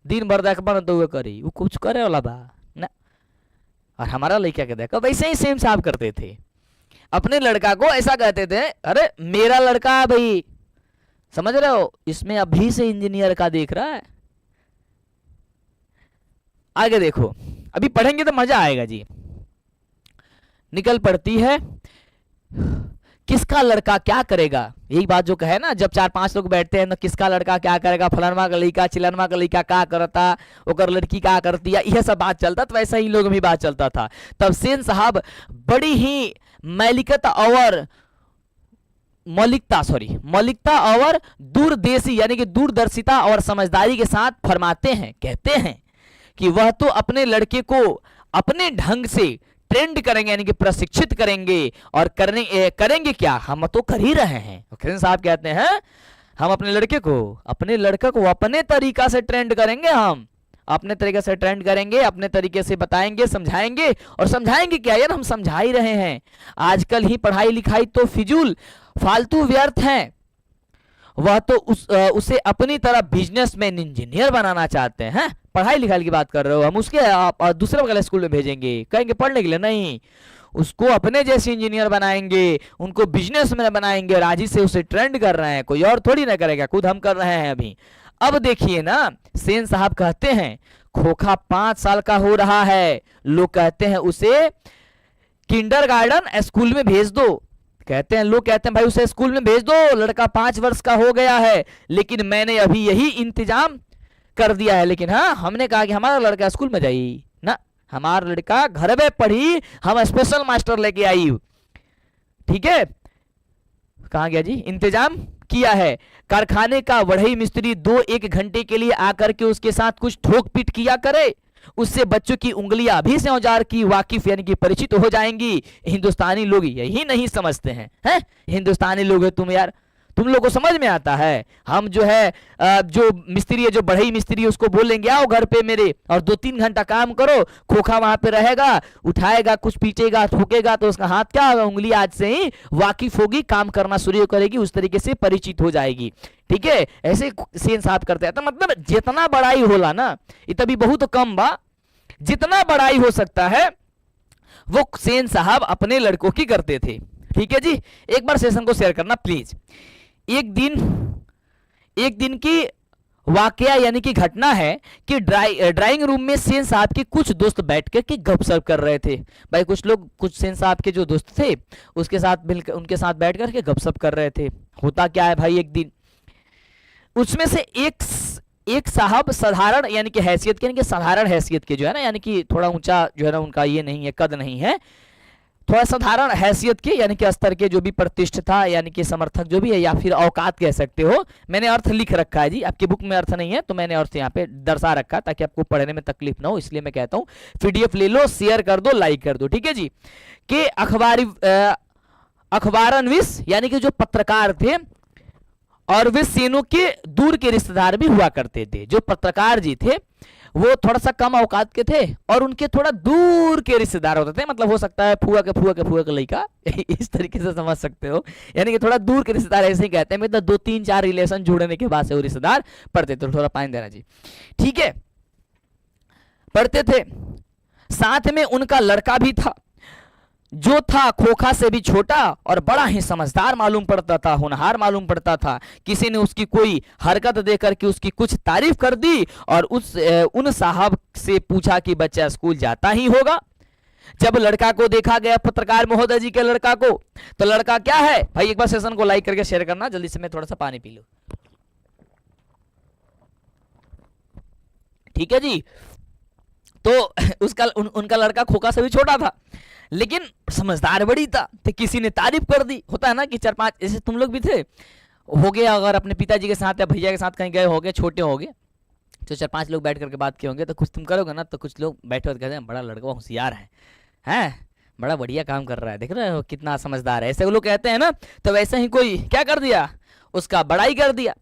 दिन भर देखबा तो वो करी, वो कुछ करे वाला बा ना, और हमारा लइका के देखो। वैसे ही सेम साहब करते थे, अपने लड़का को ऐसा कहते थे, अरे मेरा लड़का भाई, समझ रहे हो, इसमें अभी से इंजीनियर का देख रहा है। आगे देखो, अभी पढ़ेंगे तो मजा आएगा जी। निकल पड़ती है, किसका लड़का क्या करेगा, यही बात जो कहे ना, जब 4-5 लोग बैठते हैं ना, किसका लड़का क्या करेगा, फलानवा का लड़का चिलनवा का लड़का क्या करता, ओकर लड़की क्या करती है, यह सब बात चलता। तो वैसा ही लोग भी बात चलता था। तब सेन साहब बड़ी ही मौलिकता और दूरदेशी यानी कि दूरदर्शिता और समझदारी के साथ फरमाते हैं, कहते हैं कि वह तो अपने लड़के को अपने ढंग से ट्रेंड करेंगे यानी कि प्रशिक्षित करेंगे, और करेंगे क्या, हम तो कर ही रहे हैं। सेन साहब कहते हैं हम अपने लड़के को अपने तरीका से ट्रेंड करेंगे, हम अपने तरीके से ट्रेंड करेंगे, अपने तरीके से बताएंगे, समझाएंगे। और समझाएंगे क्या यार, हम समझा ही रहे हैं। आजकल ही पढ़ाई लिखाई तो फिजूल फालतू व्यर्थ है, वह तो उसे अपनी तरह बिजनेसमैन इंजीनियर बनाना चाहते हैं। पढ़ाई लिखाई की बात कर रहे हो, हम उसके आप दूसरे वाले स्कूल में भेजेंगे, कहेंगे पढ़ने के लिए? नहीं, उसको अपने जैसे इंजीनियर बनाएंगे, उनको बिजनेसमैन बनाएंगे, और आज ही से उसे ट्रेंड कर रहे हैं, कोई और थोड़ी ना करेगा, खुद हम कर रहे हैं अभी। अब देखिए ना, सेन साहब कहते हैं खोखा 5 साल का हो रहा है, लोग कहते हैं उसे किंडरगार्टन स्कूल में भेज दो, कहते हैं लोग, कहते हैं भाई उसे स्कूल में भेज दो, लड़का 5 वर्ष का हो गया है। लेकिन मैंने अभी यही इंतजाम कर दिया है। लेकिन हाँ, हमने कहा कि हमारा लड़का स्कूल में जाई ना, हमारा लड़का घर में पढ़ी, हम स्पेशल मास्टर लेके आई, ठीक है। कहा गया जी, इंतजाम किया है। कारखाने का बढ़ई मिस्त्री 2-1 घंटे के लिए आकर के उसके साथ कुछ ठोक पीट किया करे, उससे बच्चों की उंगलियां अभी से औजार की वाकिफ यानी कि परिचित हो जाएंगी। हिंदुस्तानी लोग यही नहीं समझते हैं, हिंदुस्तानी लोग है तुम यार, तुम लोग को समझ में आता है? हम जो है जो मिस्त्री है, जो बढ़ई मिस्त्री है, उसको बोलेंगे आओ घर पे मेरे और 2-3 घंटा काम करो, खोखा वहां पे रहेगा, उठाएगा, कुछ पीटेगा, ठोकेगा, तो उसका हाथ क्या होगा, उंगली आज से ही वाकिफ होगी, काम करना शुरू करेगी, उस तरीके से परिचित हो जाएगी, ठीक है। ऐसे सेन साहब करते हैं। तो मतलब जितना बड़ाई होला ना, ये तभी बहुत कम बा, जितना बड़ाई हो सकता है वो सेन साहब अपने लड़कों की करते थे, ठीक है जी। एक बार सेशन को शेयर करना प्लीज। एक दिन की वाकया यानी कि घटना है कि ड्राइंग रूम में सेन साहब के कुछ दोस्त बैठ के गपशप कर रहे थे। भाई कुछ लोग, कुछ सेन साहब के जो दोस्त थे उसके साथ मिलकर, उनके साथ बैठ कर के गपशप कर रहे थे। होता क्या है भाई, एक दिन उसमें से एक साहब साधारण यानी कि हैसियत के, यानी कि साधारण हैसियत के जो है ना, यानी कि थोड़ा ऊंचा जो है ना उनका ये नहीं है, कद नहीं है, थोड़ा साधारण हैसियत के यानी कि स्तर के, जो भी प्रतिष्ठा यानी कि समर्थक जो भी है, या फिर औकात कह सकते हो। मैंने अर्थ लिख रखा है जी, आपकी बुक में अर्थ नहीं है तो मैंने अर्थ यहाँ पे दर्शा रखा ताकि आपको पढ़ने में तकलीफ ना हो, इसलिए मैं कहता हूँ पीडीएफ ले लो, शेयर कर दो, लाइक कर दो, ठीक है जी। कि अखबारनविश यानी कि जो पत्रकार थे, और वे सेनों के दूर के रिश्तेदार भी हुआ करते थे। जो पत्रकार जी थे वो थोड़ा सा कम औकात के थे और उनके थोड़ा दूर के रिश्तेदार होते थे, मतलब हो सकता है फुआ के लड़का इस तरीके से समझ सकते हो, यानी कि थोड़ा दूर के रिश्तेदार ऐसे ही कहते हैं, मतलब 2-3-4 रिलेशन जुड़ने के बाद से वो रिश्तेदार पढ़ते थे। थोड़ा पानी देना जी, ठीक है, पढ़ते थे। साथ में उनका लड़का भी था, जो था खोखा से भी छोटा और बड़ा ही समझदार मालूम पड़ता था, होनहार मालूम पड़ता था। किसी ने उसकी कोई हरकत देकर के उसकी कुछ तारीफ कर दी और उन साहब से पूछा कि बच्चा स्कूल जाता ही होगा। जब लड़का को देखा गया, पत्रकार महोदय जी के लड़का को, तो लड़का क्या है भाई, एक बार सेशन को लाइक करके शेयर करना जल्दी से, मैं थोड़ा सा पानी पी लूं, ठीक है जी। तो उनका लड़का खोखा से भी छोटा था लेकिन समझदार बड़ी था, तो किसी ने तारीफ कर दी। होता है ना कि 4-5, जैसे तुम लोग भी थे, हो गए अगर अपने पिताजी के साथ या भैया के साथ कहीं गए होगे, छोटे होगे, तो 4-5 लोग बैठ करके बात किए होंगे, तो कुछ तुम करोगे ना, तो कुछ लोग बैठे हुए कहते हैं बड़ा लड़का होशियार है, हैं बड़ा बढ़िया काम कर रहा है, देख रहे हो कितना समझदार है, ऐसे वो लोग कहते हैं ना। तो वैसे ही कोई क्या कर दिया, उसका बड़ाई कर दिया।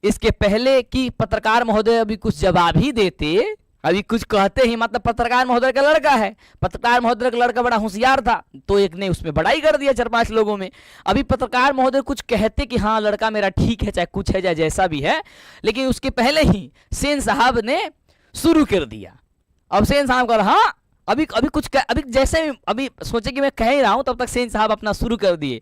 इसके पहले कि पत्रकार महोदय अभी कुछ जवाब ही देते, अभी कुछ कहते ही, मतलब पत्रकार महोदय का लड़का है, पत्रकार महोदय का लड़का बड़ा होशियार था, तो एक ने उसमें बड़ाई कर दिया 4-5 लोगों में। अभी पत्रकार महोदय कुछ कहते कि हाँ लड़का मेरा ठीक है, चाहे कुछ है चाहे जैसा भी है, लेकिन उसके पहले ही सेन साहब ने शुरू कर दिया। अब सेन साहब कर हाँ अभी जैसे अभी सोचे कि मैं कह ही रहा हूं, तब तक सेन साहब अपना शुरू कर दिए।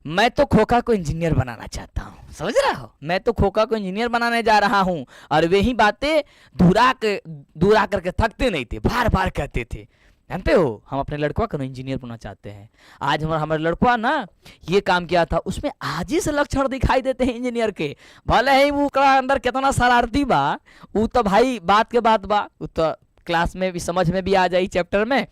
मैं तो खोखा को इंजीनियर बनाना चाहता हूँ, समझ रहा हो, मैं तो खोखा को इंजीनियर बनाने जा रहा हूँ। और वे ही बातें दूरा करके थकते नहीं थे, बार बार कहते थे, जानते हो हम अपने लड़का को इंजीनियर बनाना चाहते हैं। आज हमारे लड़का ना ये काम किया था, उसमें आज ही से लक्षण दिखाई देते हैं इंजीनियर के। भले ही वो अंदर कितना शरारती बा, वो तो भाई बात के बात बा, वो तो क्लास में भी समझ में भी आ जाए चैप्टर में,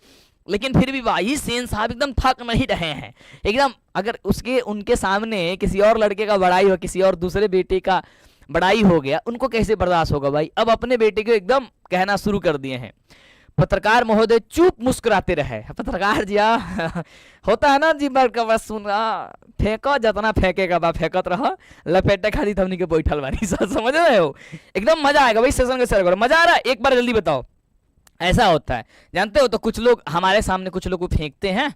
लेकिन फिर भी भाई सेन साहब एकदम थक नहीं रहे हैं एकदम। अगर उनके सामने किसी और लड़के का बड़ाई हो, किसी और दूसरे बेटे का बड़ाई हो गया, उनको कैसे बर्दाश्त होगा भाई। अब अपने बेटे को एकदम कहना शुरू कर दिए हैं। पत्रकार महोदय चुप मुस्कुराते रहे। पत्रकार जी होता है ना जी, बस सुना फेंको जितना फेंकेगा बा फेंकत रहो, लपेटे खाली थमनी के बैठल बानी, समझ रहे हो। एकदम मजा आएगा भाई, सेशन के शेयर करो, मजा आ रहा है, एक बार जल्दी बताओ। ऐसा होता है जानते हो, तो कुछ लोग हमारे सामने कुछ लोग को फेंकते हैं,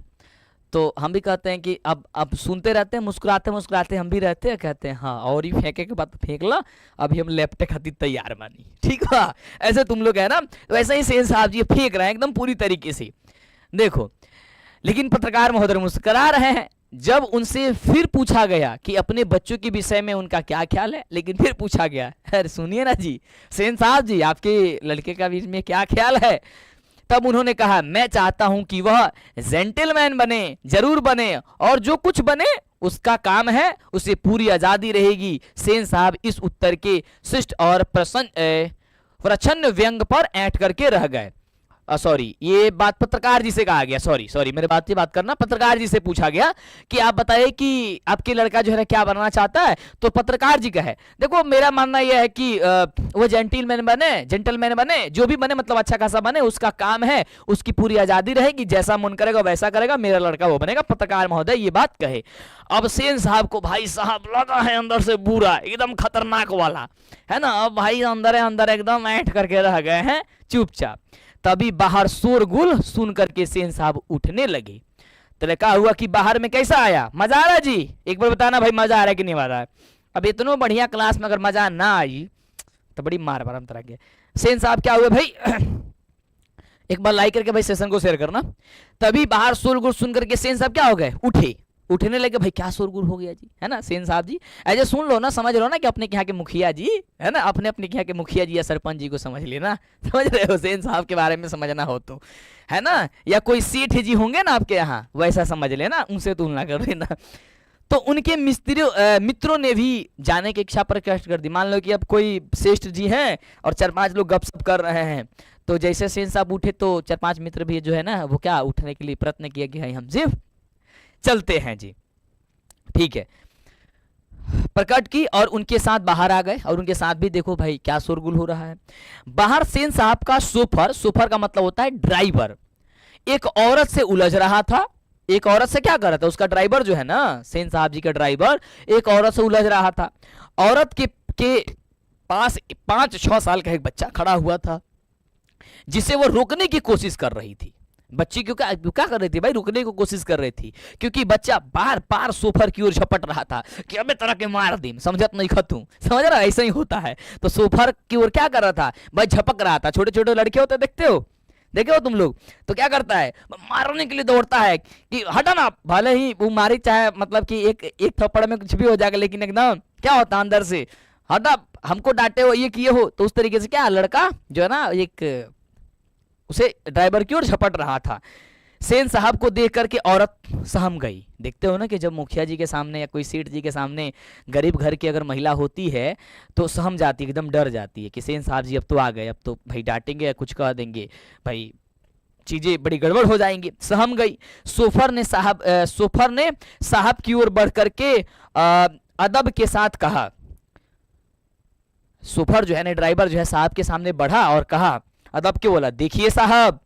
तो हम भी कहते हैं कि अब सुनते रहते हैं, मुस्कुराते मुस्कुराते हम भी रहते हैं, कहते हैं हाँ और ही फेंके के बाद फेंक ला, अभी हम लेपटे खातिर तैयार बानी, ठीक है। ऐसे तुम लोग है ना, तो ऐसे ही सेन साहब जी फेंक रहे हैं एकदम पूरी तरीके से, देखो। लेकिन पत्रकार महोदय मुस्कुरा रहे हैं। जब उनसे फिर पूछा गया कि अपने बच्चों के विषय में उनका क्या ख्याल है, लेकिन फिर पूछा गया, अरे सुनिए ना जी सेन साहब जी, आपके लड़के का बीच में क्या ख्याल है, तब उन्होंने कहा मैं चाहता हूं कि वह जेंटलमैन बने, जरूर बने, और जो कुछ बने उसका काम है, उसे पूरी आजादी रहेगी। सेन साहब इस उत्तर के शिष्ट और प्रच्छन्न व्यंग पर ऐंठ करके रह गए। सॉरी, ये बात पत्रकार जी से कहा गया, सॉरी मेरे बात से बात करना, पत्रकार जी से पूछा गया कि आप बताइए कि आपके लड़का जो है क्या बनना चाहता है, तो पत्रकार जी कहे देखो मेरा मानना यह है कि वो जेंटलमैन बने, जो भी बने मतलब अच्छा खासा बने, उसका काम है, उसकी पूरी आजादी रहेगी, जैसा मन करेगा वैसा करेगा, मेरा लड़का वो बनेगा। पत्रकार महोदय ये बात कहे। अब सेन साहब को भाई साहब लगा है अंदर से बुरा, एकदम खतरनाक वाला, है ना। अब भाई अंदर एकदम ऐंठ करके रह गए हैं चुपचाप। तभी बाहर शोरगुल सुन करके सेन साहब उठने लगे। तो क्या हुआ कि बाहर में कैसा आया, मजा आ रहा है जी, एक बार बताना भाई मजा आ रहा है कि नहीं आ रहा है। अब इतना बढ़िया क्लास में अगर मजा ना आई तो बड़ी मार हम तरह के। सेन साहब क्या हुआ भाई एक बार लाइक करके भाई सेशन को शेयर करना। तभी बाहर शोरगुल सुन करके सेन साहब क्या हो गए, उठने लगे। भाई क्या शोरगुल हो गया जी, है ना। सेन साहब जी ऐसे सुन लो ना, समझ लो ना कि अपने यहाँ के मुखिया जी, है ना, अपने यहाँ के मुखिया जी या सरपंच जी को समझ लेना, समझ रहे हो, सेन साहब के बारे में समझना हो तो, है ना, या कोई सेठ जी होंगे ना आपके यहाँ, वैसा समझ लेना, उनसे तुलना कर लेना। तो उनके मित्रों ने भी जाने की इच्छा प्रकट कर दी। मान लो कि अब कोई श्रेष्ठ जी हैं और 4-5 लोग गपशप कर रहे हैं, तो जैसे सेन साहब उठे तो 4-5 मित्र भी जो है ना वो क्या उठने के लिए प्रयत्न किया कि हमसे चलते हैं जी, ठीक है, प्रकट की और उनके साथ बाहर आ गए। और उनके साथ भी देखो भाई क्या शोरगुल हो रहा है। बाहर सेन साहब का सोफर का मतलब होता है ड्राइवर, एक औरत से उलझ रहा था। एक औरत से क्या कर रहा था, उसका ड्राइवर जो है ना, सेन साहब जी का ड्राइवर एक औरत से उलझ रहा था। औरत के पास 5-6 साल का एक बच्चा खड़ा हुआ था, जिसे वो रोकने की कोशिश कर रही थी। बच्ची क्यों क्या कर रही थी भाई, रुकने की कोशिश कर रही थी, क्योंकि बच्चा बार बार सोफर की ओर झपट रहा था कि अबे तरह के मार दी, समझत नहीं खतू, समझ रहा, ऐसा ही होता है। तो सोफर की ओर क्या कर रहा था भाई, झपक रहा था। छोटे छोटे लड़के होते देखे हो तुम लोग, तो क्या करता है, मारने के लिए दौड़ता है कि हटा ना, भले ही वो मारी चाहे, मतलब कि एक थप्पड़ में कुछ भी हो जाएगा, लेकिन एकदम क्या होता अंदर से, हटा, हमको डांटे हो, ये किए हो। तो उस तरीके से क्या लड़का जो है ना एक उसे ड्राइवर की ओर झपट रहा था। सेन साहब को देख करके औरत सहम गई। देखते हो ना कि जब मुखिया जी के सामने या कोई सेठ जी के सामने गरीब घर की अगर महिला होती है तो सहम जाती है, एकदम डर जाती है कि सेन साहब जी अब तो आ गए, अब तो भाई डांटेंगे या कुछ कह देंगे, भाई चीजें बड़ी गड़बड़ हो जाएंगी। सहम गई। सोफर ने साहब की ओर बढ़ करके अदब के साथ कहा। सोफर जो है ना ड्राइवर जो है साहब के सामने बढ़ा और कहा, अदब के बोला, देखिए साहब,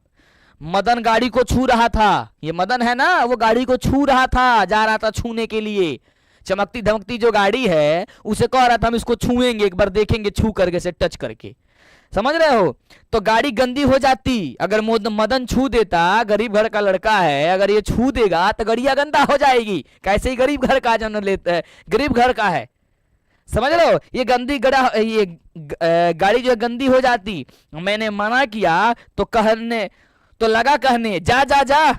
मदन गाड़ी को छू रहा था, ये मदन है ना, वो गाड़ी को छू रहा था, जा रहा था छूने के लिए। चमकती धमकती जो गाड़ी है उसे कह रहा था हम इसको छुएंगे, एक बार देखेंगे छू करके, से टच करके, समझ रहे हो। तो गाड़ी गंदी हो जाती अगर मदन छू देता, गरीब घर का लड़का है, अगर ये छू देगा तो गाड़ियां गंदा हो जाएगी। कैसे ही गरीब घर का जन्म लेता है, गरीब घर का है, समझ रहे हो, ये गाड़ी जो गंदी हो जाती। मैंने मना किया तो लगा कहने जा जा जा,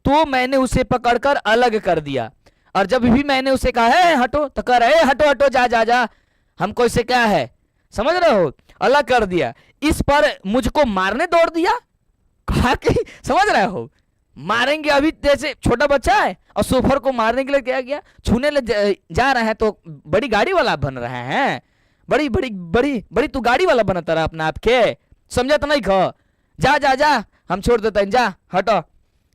तो मैंने उसे पकड़कर अलग कर दिया। और जब भी मैंने उसे कहा है हटो, तो कह रहे हटो हटो, जा जा जा, हमको इससे क्या है, समझ रहे हो, अलग कर दिया। इस पर मुझको मारने दौड़ दिया, कहा कि समझ रहे हो, मारेंगे अभी, जैसे छोटा बच्चा है और सोफर को मारने के लिए क्या किया, छूने जा रहे हैं तो बड़ी गाड़ी वाला बन रहे हैं, बड़ी बड़ी बड़ी बड़ी तू गाड़ी वाला बनता रहा अपना आपके, समझा तो नहीं खो, जा जा जा, हम छोड़ देते हैं, जा हटो,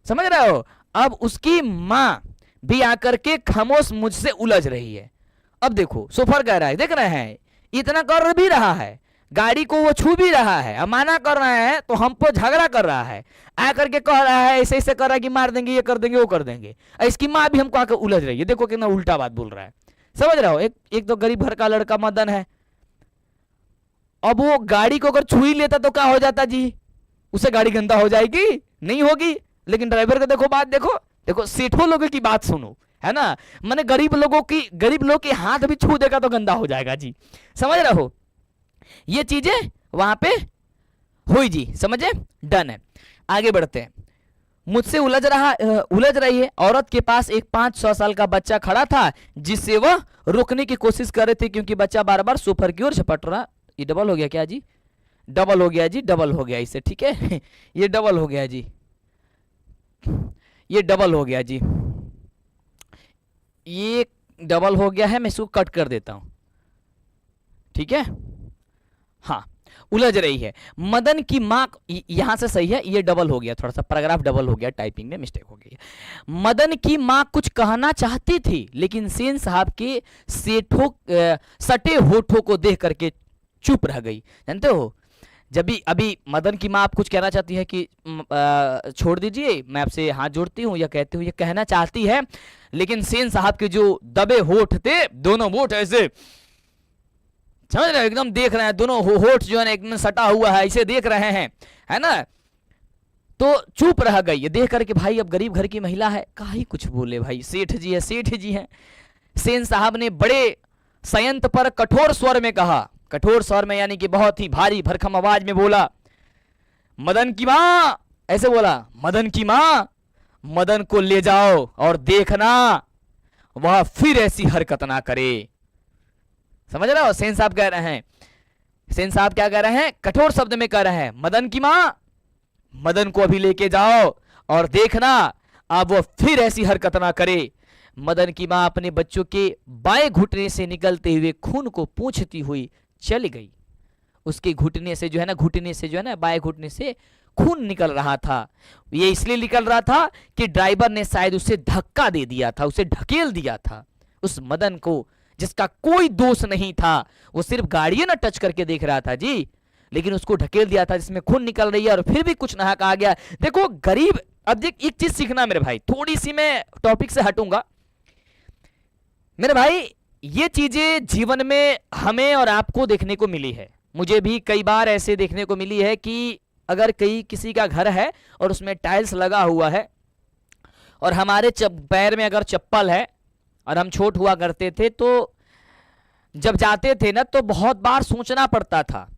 समझ रहे हो। अब उसकी माँ भी आकर के खामोश मुझसे उलझ रही है। अब देखो सोफर कह रहा है, देख रहे हैं, इतना कर भी रहा है, गाड़ी को वो छू भी रहा है, माना कर रहा है, तो हम पर झगड़ा कर रहा है, आकर के कह रहा है, ऐसे ऐसे कर रहा है कि मार देंगे, ये कर देंगे, वो कर देंगे। इसकी माँ भी हमको आकर उलझ रही है, देखो कितना उल्टा बात बोल रहा है, समझ रहे हो। एक तो गरीब घर का लड़का मदन है, अब वो गाड़ी को अगर छू ही लेता तो क्या हो जाता जी, उसे गाड़ी गंदा हो जाएगी, नहीं होगी, लेकिन ड्राइवर का देखो बात, देखो देखो सेठों लोगों की बात सुनो, है ना। मैंने गरीब लोग के हाथ भी छू देगा तो गंदा हो जाएगा जी, समझ रहे हो। ये चीजें वहां पे हुई जी, समझे, डन है। आगे बढ़ते हैं। मुझसे उलझ रही है औरत के पास एक 5-6 साल का बच्चा खड़ा था जिससे वह रोकने की कोशिश कर रहे थे क्योंकि बच्चा बार बार सोफर की ओर झपट रहा। ये डबल हो गया क्या जी, डबल हो गया जी, डबल हो गया इसे, ठीक है ये डबल हो गया जी, ये डबल हो गया जी, ये डबल हो गया है, मैं इसको कट कर देता हूं, ठीक है। हाँ, उलझ रही है। मदन की मां, यहां से सही है, ये डबल हो गया, थोड़ा सा पैराग्राफ डबल हो गया, टाइपिंग में मिस्टेक हो गई है। मदन की मां कुछ कहना चाहती थी लेकिन सेन साहब के सटे होठों को देख करके चुप रह गई। जानते हो, जब भी अभी मदन की मां आप कुछ कहना चाहती है कि छोड़ दीजिए, मैं आपसे हाथ जोड़ती हूँ, या कहती हूँ, ये कहना चाहती है, लेकिन सेन साहब के जो दबे होठ थे, दोनों होठ ऐसे, समझ रहे हो, एकदम देख रहे हैं, दोनों होठ जो है ना एकदम सटा हुआ है, इसे देख रहे हैं, है ना। तो चुप रह गई। ये देख करके भाई अब गरीब घर की महिला है, काहे कुछ बोले भाई, सेठ जी है, सेठ जी है। सेन साहब ने बड़े संयंत्र पर कठोर स्वर में कहा, कठोर स्वर में यानी कि बहुत ही भारी भरखम आवाज में बोला, मदन की मां, ऐसे बोला, मदन की मां, मदन को ले जाओ और देखना वह फिर ऐसी हरकत ना करे। समझ रहे हो, सेन साहब कह रहे हैं, सेन साहब क्या कह रहे हैं, कठोर शब्द में कह रहे हैं, मदन की मां, मदन को अभी लेके जाओ और देखना अब वो फिर ऐसी हरकत ना करे। मदन की मां अपने बच्चों के बाएं घुटने से निकलते हुए खून को पूंछती हुई चली गई। उसके घुटने से जो है ना, घुटने से जो है ना, बाएं घुटने से खून निकल रहा था। ये इसलिए निकल रहा था कि ड्राइवर ने शायद उसे धक्का दे दिया था, उसे ढकेल दिया था। उस मदन को जिसका कोई दोष नहीं था, वो सिर्फ गाड़ियां ना टच करके देख रहा था जी, लेकिन उसको ढकेल दिया था जिसमें खून निकल रही है और फिर भी कुछ ना कहा गया। देखो गरीब, अब देख एक चीज सीखना मेरे भाई, थोड़ी सी मैं टॉपिक से हटूंगा मेरे भाई। ये चीजें जीवन में हमें और आपको देखने को मिली है, मुझे भी कई बार ऐसे देखने को मिली है कि अगर किसी का घर है और उसमें टाइल्स लगा हुआ है और हमारे पैर में अगर चप्पल है और हम छोट हुआ करते थे, तो जब जाते थे ना तो बहुत बार सोचना पड़ता था।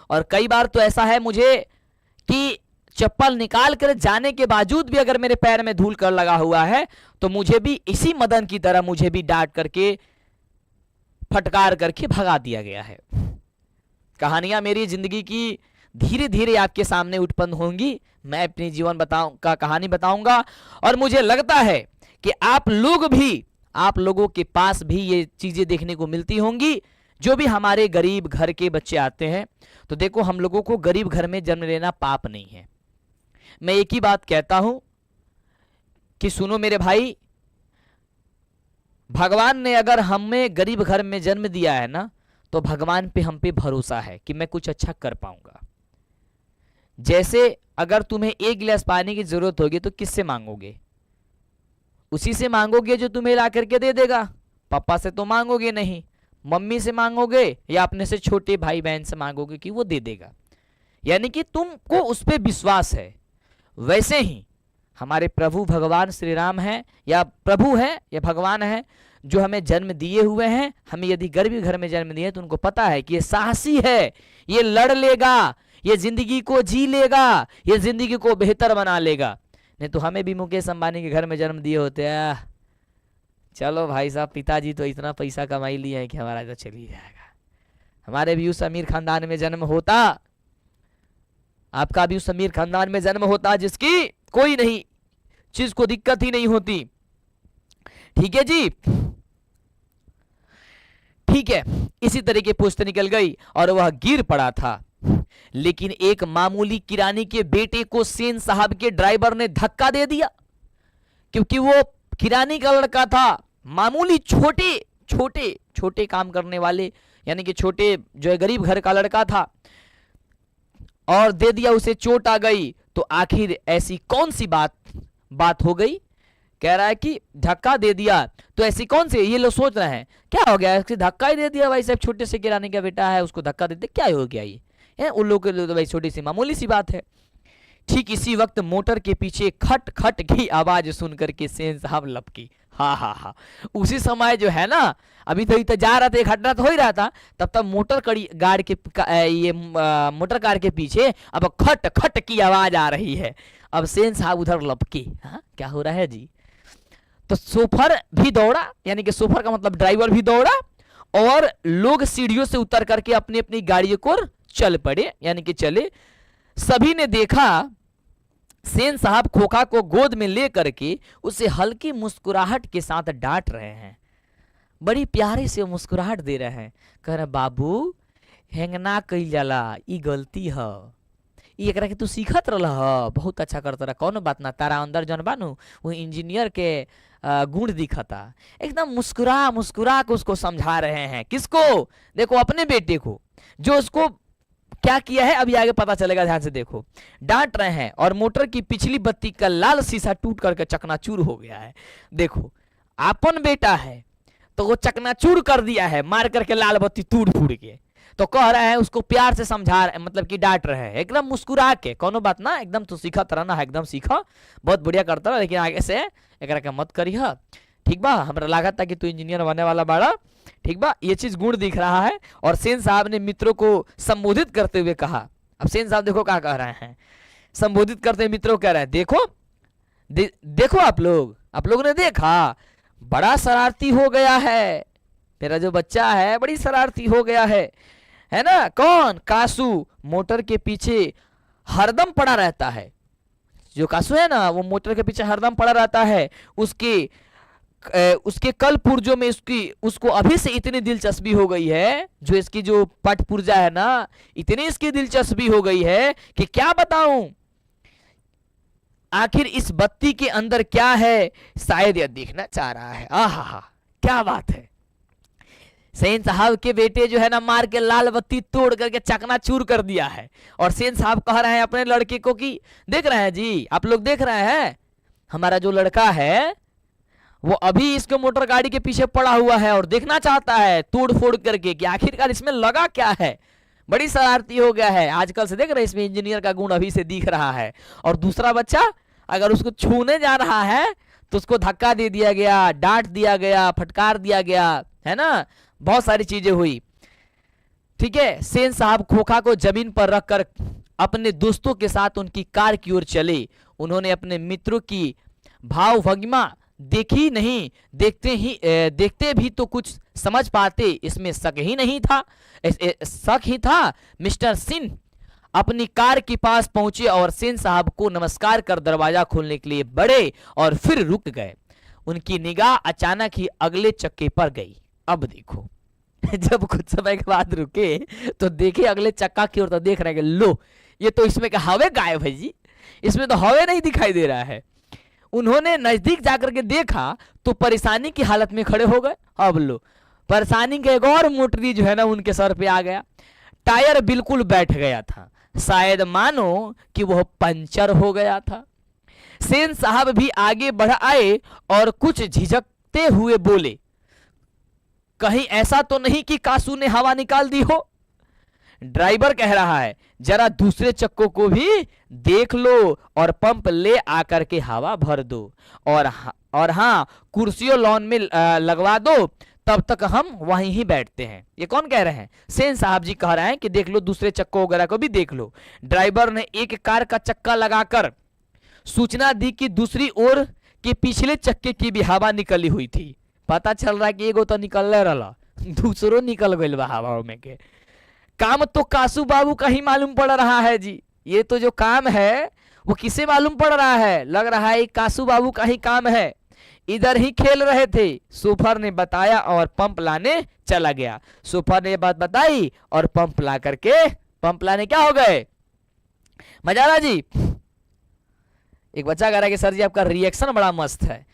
और कई बार तो ऐसा है मुझे कि चप्पल निकाल कर जाने के बावजूद भी अगर मेरे पैर में धूल कर लगा हुआ है तो मुझे भी इसी मदन की तरह मुझे भी डांट करके फटकार करके भगा दिया गया है। कहानियां मेरी जिंदगी की धीरे धीरे आपके सामने उत्पन्न होंगी, मैं अपनी जीवन का कहानी बताऊंगा और मुझे लगता है कि आप लोगों के पास भी ये चीजें देखने को मिलती होंगी। जो भी हमारे गरीब घर के बच्चे आते हैं, तो देखो हम लोगों को गरीब घर में जन्म लेना पाप नहीं है। मैं एक ही बात कहता हूं कि सुनो मेरे भाई, भगवान ने अगर हमें गरीब घर में जन्म दिया है ना, तो भगवान पे हम पे भरोसा है कि मैं कुछ अच्छा कर पाऊंगा। जैसे अगर तुम्हें 1 गिलास पानी की जरूरत होगी तो किससे मांगोगे? उसी से मांगोगे जो तुम्हें ला करके दे देगा। पापा से तो मांगोगे नहीं, मम्मी से मांगोगे या अपने से छोटे भाई बहन से मांगोगे कि वो दे देगा, यानी कि तुमको उस पर विश्वास है। वैसे ही हमारे प्रभु भगवान श्री राम है या प्रभु है या भगवान है, जो हमें जन्म दिए हुए हैं, हमें यदि गरीब घर में जन्म दिए तो उनको पता है कि ये साहसी है, ये लड़ लेगा, ये जिंदगी को जी लेगा, ये जिंदगी को बेहतर बना लेगा। नहीं तो हमें भी मुकेश अंबानी के घर में जन्म दिए होते हैं, चलो भाई साहब पिताजी तो इतना पैसा कमाई लिए हैं कि हमारा तो चल ही जाएगा। हमारे भी उस अमीर खानदान में जन्म होता, आपका भी उस अमीर खानदान में जन्म होता जिसकी कोई नहीं चीज को दिक्कत ही नहीं होती। ठीक है जी, ठीक है। इसी तरह की पुस्त निकल गई और वह गिर पड़ा था, लेकिन एक मामूली किरानी के बेटे को सेन साहब के ड्राइवर ने धक्का दे दिया। क्योंकि वो किरानी का लड़का था, मामूली छोटे काम करने वाले, यानी कि छोटे जो है गरीब घर का लड़का था, और दे दिया, उसे चोट आ गई। तो आखिर ऐसी कौन सी बात हो गई? कह रहा है कि धक्का दे दिया, तो ऐसी कौन सी, ये लोग सोच रहे हैं क्या हो गया, धक्का ही दे दिया भाई साहब, छोटे से किराने का बेटा है उसको धक्का दे दिया, क्या हो गया ये? उन लोगों के लिए तो भाई छोटी सी मामूली सी बात है। ठीक इसी वक्त मोटर के पीछे खट खट की आवाज सुनकर के सेन साहब लपकी। हाँ हाँ हाँ, उसी समय जो है ना, अभी तो जा रहा था, एक घटना तो हो ही रहा था, तब तक मोटर कार के पीछे अब खट खट की आवाज आ रही है। अब सेन साहब उधर लपके, हाँ क्या हो रहा है जी। तो शोफर भी दौड़ा, यानी कि शोफर का मतलब ड्राइवर भी दौड़ा, और लोग सीढ़ियों से उतर करके अपनी अपनी गाड़ियों को चल पड़े, यानी कि चले। सभी ने देखा सेन साहब खोखा को गोद में ले करके उसे हल्की मुस्कुराहट के साथ डांट रहे हैं, बड़ी प्यारे से मुस्कुराहट दे रहे हैं। कह रहे बाबू हेंगना कइल जाला, ई गलती है, ई एकरा के तू सीखत रहा, बहुत अच्छा करता रहा, कौन बात ना, तारा अंदर जन बानू वो इंजीनियर के गुण दिखता। एकदम मुस्कुरा मुस्कुरा के उसको समझा रहे हैं। किसको? देखो अपने बेटे को, जो उसको क्या किया है अभी आगे पता चलेगा, ध्यान से देखो। डांट रहे हैं और मोटर की पिछली बत्ती का लाल शीशा टूट करके चकनाचूर हो गया है। देखो अपन बेटा है तो वो चकनाचूर कर दिया है, मार करके लाल बत्ती टूट फूट के। तो कह रहे हैं उसको प्यार से समझा रहे, मतलब कि डांट रहे हैं एकदम मुस्कुरा के, कोनो बात ना, एकदम तू सीखत रहना है, एकदम सीखा, बहुत बढ़िया करता रहा, लेकिन आगे से एकरा के मत करिह, ठीक बा, हमरा लागत था कि तू इंजीनियर बनने वाला बाड़ा, ठीक बा, ये चीज गुण दिख रहा है। और सेन साहब ने मित्रों को संबोधित करते हुए कहा। अब सेन साहब देखो क्या कह रहे हैं, संबोधित करते हुए मित्रों कह रहे हैं, देखो देखो आप लोगों ने देखा, बड़ा शरारती हो गया है, मेरा जो बच्चा है बड़ी शरारती हो गया है ना। कौन? कासू मोटर के पीछे हरदम पड़ा रहता है। जो कासू है ना वो मोटर के पीछे हरदम पड़ा रहता है। उसके कल पुर्जों में उसको अभी से इतनी दिलचस्पी हो गई है, जो इसकी जो पट पुर्जा है ना, इतनी इसकी दिलचस्पी हो गई है कि क्या बताऊं। आखिर इस बत्ती के अंदर क्या है, शायद यह देखना चाह रहा है। आहा, क्या बात है। सेन साहब के बेटे जो है ना मार के लाल बत्ती तोड़ करके चकनाचूर कर दिया है। और सेन साहब कह रहे हैं अपने लड़के को कि देख रहे हैं जी, आप लोग देख रहे हैं, हमारा जो लड़का है वो अभी इसके मोटर गाड़ी के पीछे पड़ा हुआ है और देखना चाहता है तोड़ फोड़ करके कि आखिरकार इसमें लगा क्या है। बड़ी शरारती हो गया है आजकल से, देख रहे हैं इसमें इंजीनियर का गुण अभी से दिख रहा है। और दूसरा बच्चा अगर उसको छूने जा रहा है तो उसको धक्का दे दिया गया, डांट दिया गया, फटकार दिया गया, है ना, बहुत सारी चीजें हुई। ठीक है, सेन साहब खोखा को जमीन पर रखकर अपने दोस्तों के साथ उनकी कार की ओर चले। उन्होंने अपने मित्रों की भाव भंगिमा देखी नहीं, देखते भी तो कुछ समझ पाते, इसमें शक ही था। मिस्टर सिंह अपनी कार के पास पहुंचे और सेन साहब को नमस्कार कर दरवाजा खोलने के लिए बढ़े और फिर रुक गए। उनकी निगाह अचानक ही अगले चक्के पर गई। अब देखो जब कुछ समय के बाद रुके तो देखे अगले चक्का की ओर, तो देख रहे हैं कि लो ये तो इसमें का हवे गायब है जी, इसमें तो हवे नहीं दिखाई दे रहा है। उन्होंने नजदीक जाकर के देखा तो परेशानी की हालत में खड़े हो गए। अब लो परेशानी का एक और मोटरी जो है ना उनके सर पे आ गया। टायर बिल्कुल बैठ गया था, शायद मानो कि वह पंचर हो गया था। सेन साहब भी आगे बढ़ आए और कुछ झिझकते हुए बोले, कहीं ऐसा तो नहीं कि कासू ने हवा निकाल दी हो। ड्राइवर कह रहा है, जरा दूसरे चक्कों को भी देख लो और पंप ले आकर के हवा भर दो, और हाँ कुर्सियों लॉन में लगवा दो, तब तक हम वहीं ही बैठते हैं। ये कौन कह रहे हैं? सेन साहब जी कह रहे हैं कि देख लो दूसरे चक्कों वगैरह को भी देख लो। ड्राइवर ने एक कार का चक्का लगाकर सूचना दी कि दूसरी ओर के पिछले चक्के की भी हवा निकली हुई थी। पता चल रहा है कि एगो तो निकल रहा, दूसरों निकल गई बा हवा में के। काम तो कासू बाबू का ही मालूम पड़ रहा है जी। ये तो जो काम है वो किसे मालूम पड़ रहा है? लग रहा है कासू बाबू का ही काम है। इधर ही खेल रहे थे, सोफर ने बताया और पंप लाने चला गया। सोफर ने ये बात बताई और पंप ला करके, पंप लाने क्या हो गए? मजा आ रहा जी। एक बच्चा कह रहा है कि सर जी आपका रिएक्शन बड़ा मस्त है।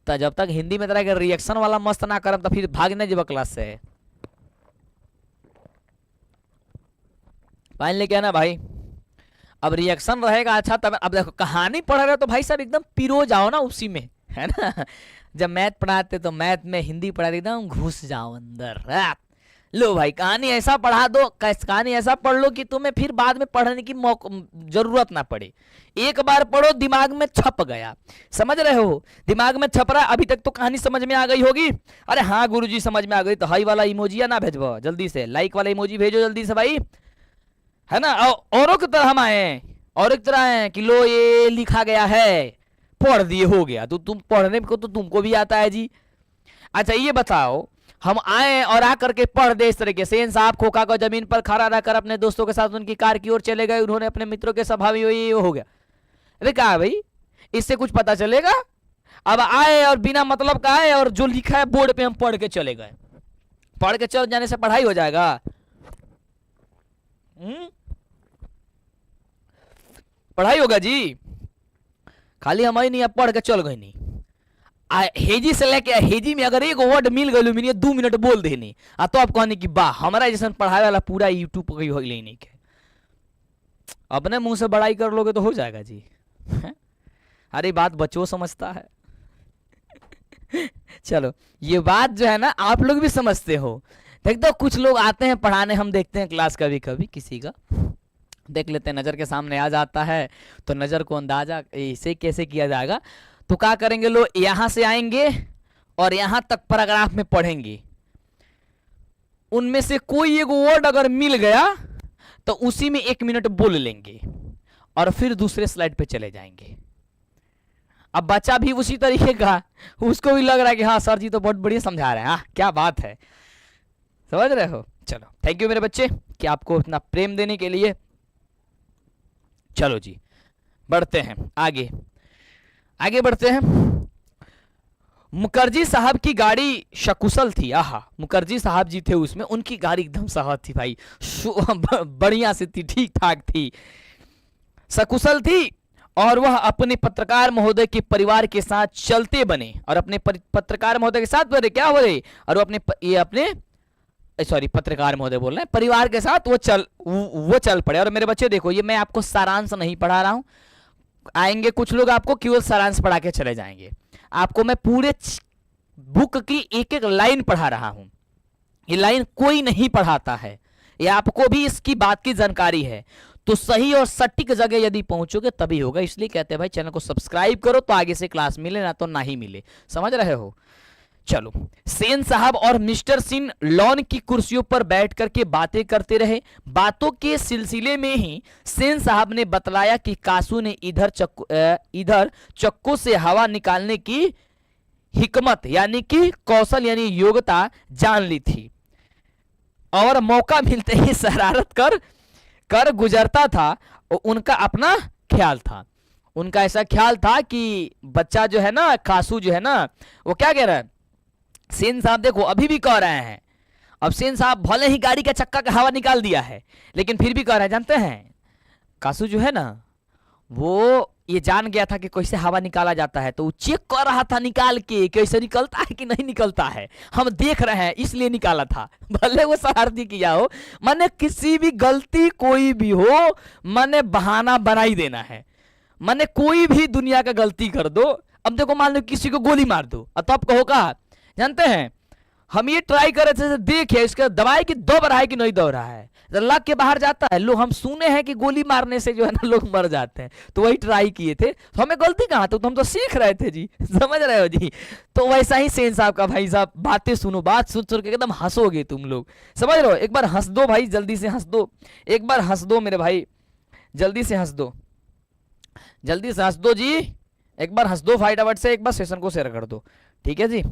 तो जब तक हिंदी में तरह के रिएक्शन वाला मस्त ना करम तो फिर भागने जब क्लास से पाइन लेके आना भाई। अब रिएक्शन रहेगा अच्छा, तब अब देखो कहानी पढ़ रहे हो तो भाई साहब एकदम पिरो जाओ ना उसी में, है ना। जब मैथ पढ़ाते तो मैथ में हिंदी पढ़ाते एकदम घुस जाओ अंदर, लो भाई कहानी ऐसा पढ़ा दो, कहानी ऐसा पढ़ लो कि तुम्हें फिर बाद में पढ़ने की जरूरत ना पड़े। एक बार पढ़ो दिमाग में छप गया, समझ रहे हो, दिमाग में छप रहा है। अभी तक तो कहानी समझ में आ गई होगी। अरे हाँ गुरुजी समझ में आ गई, तो हाई वाला इमोजिया ना भेजो जल्दी से, लाइक वाला इमोजी भेजो जल्दी से भाई, है ना। औरों की तरह हम आए, और एक तरह है कि लो ये लिखा गया है, पढ़ दिए हो गया। तो तुम पढ़ने को तो तुमको भी आता है जी। अच्छा ये बताओ, हम आए और आकर के पढ़ दे इस तरीके से, साहब खोखा को जमीन पर खड़ा रहकर अपने दोस्तों के साथ उनकी कार की ओर चले गए, उन्होंने अपने मित्रों के स्वभावी हो गया। अरे कहा भाई इससे कुछ पता चलेगा? अब आए और बिना मतलब का आए और जो लिखा है बोर्ड पे हम पढ़ के चले गए, पढ़ के चल जाने से पढ़ाई हो जाएगा? पढ़ाई होगा जी? खाली हम ही नहीं, अब पढ़ के चल गए नहीं। हेजी से लेके हेजी में अगर एक वर्ड मिल गए मिनिए 2 मिनट बोल देनी तो आप कहने की वाह हमारा जैसा पढ़ाई वाला पूरा यूट्यूब पर हो नहीं के। अपने मुंह से बड़ाई कर लोगे तो हो जाएगा जी। अरे बात बच्चों समझता है। चलो ये बात जो है ना आप लोग भी समझते हो। देख दो कुछ लोग आते हैं पढ़ाने, हम देखते हैं क्लास कभी कभी किसी का देख लेते हैं, नजर के सामने आ जाता है तो नजर को अंदाजा इसे कैसे किया जाएगा। तो क्या करेंगे लोग, यहां से आएंगे और यहां तक पैराग्राफ में पढ़ेंगे, उनमें से कोई एक वर्ड अगर मिल गया तो उसी में 1 मिनट बोल लेंगे और फिर दूसरे स्लाइड पे चले जाएंगे। अब बच्चा भी उसी तरीके का, उसको भी लग रहा है कि हाँ सर जी तो बहुत बढ़िया समझा रहे हैं, हाँ क्या बात है, समझ रहे हो। चलो थैंक यू मेरे बच्चे कि आपको इतना प्रेम देने के लिए। चलो जी बढ़ते हैं आगे, आगे बढ़ते हैं। मुखर्जी साहब की गाड़ी सकुशल थी। आहा मुखर्जी साहब जी थे उसमें, उनकी गाड़ी एकदम सहज थी भाई, बढ़िया से थी, ठीक ठाक थी, सकुशल थी। और वह अपने पत्रकार महोदय के परिवार के साथ चलते बने, और अपने पत्रकार महोदय के साथ बने क्या हो रहे, और अपने सॉरी पत्रकार महोदय बोल रहे हैं, परिवार के साथ वो चल पड़े। और मेरे बच्चे देखो ये मैं आपको सारांश नहीं पढ़ा रहा हूं, आएंगे कुछ लोग आपको केवल सारांश पढ़ा के चले जाएंगे, आपको मैं पूरे बुक की एक एक लाइन पढ़ा रहा हूं। ये लाइन कोई नहीं पढ़ाता है, ये आपको भी इसकी बात की जानकारी है। तो सही और सटीक जगह यदि पहुंचोगे तभी होगा, इसलिए कहते हैं भाई चैनल को सब्सक्राइब करो तो आगे से क्लास मिले ना तो ना ही मिले, समझ रहे हो। चलो सेन साहब और मिस्टर सिन लॉन की कुर्सियों पर बैठ करके बातें करते रहे। बातों के सिलसिले में ही सेन साहब ने बतलाया कि कासू ने इधर चक्कू से हवा निकालने की हिकमत यानी कि कौशल यानी योग्यता जान ली थी, और मौका मिलते ही शरारत कर गुजरता था। और उनका अपना ख्याल था, उनका ऐसा ख्याल था कि बच्चा जो है ना, कासू जो है ना, वो क्या कह रहा है, सेन साहब देखो अभी भी कह रहे हैं, अब सेन साहब भले ही गाड़ी का चक्का का हवा निकाल दिया है लेकिन फिर भी कह रहे हैं, जानते हैं कासू जो है ना वो ये जान गया था कि कैसे हवा निकाला जाता है, तो वो चेक कर रहा था निकाल के कैसे निकलता है कि नहीं निकलता है, हम देख रहे हैं इसलिए निकाला था। भले वो शरारती किया हो, माने किसी भी गलती कोई भी हो माने बहाना बना ही देना है, माने कोई भी दुनिया का गलती कर दो। अब देखो मान लो किसी को गोली मार दो तो आप कहो का, जानते हैं हम ये ट्राई कर रहे थे, देखिए इसका दवाई की दो रहा है कि नहीं दो रहा है, लग के बाहर जाता है। लोग हम सुने हैं कि गोली मारने से जो है ना लोग मर जाते हैं, तो वही ट्राई किए थे, तो हमें गलती कहाँ थी, तो हम तो सीख रहे थे जी, समझ रहे हो जी। तो वैसा ही सेन साहब का भाई साहब बातें सुनो, बात सुन सुन के एकदम हंसोगे तुम लोग, समझ रहे हो। एक बार हंस दो भाई, जल्दी से हंस दो, एक बार हंस दो मेरे भाई, जल्दी से हंस दो, जल्दी से हंस दो जी, एक बार हंस दो फटाफट से, एक बार सेशन को शेयर कर दो, ठीक है जी।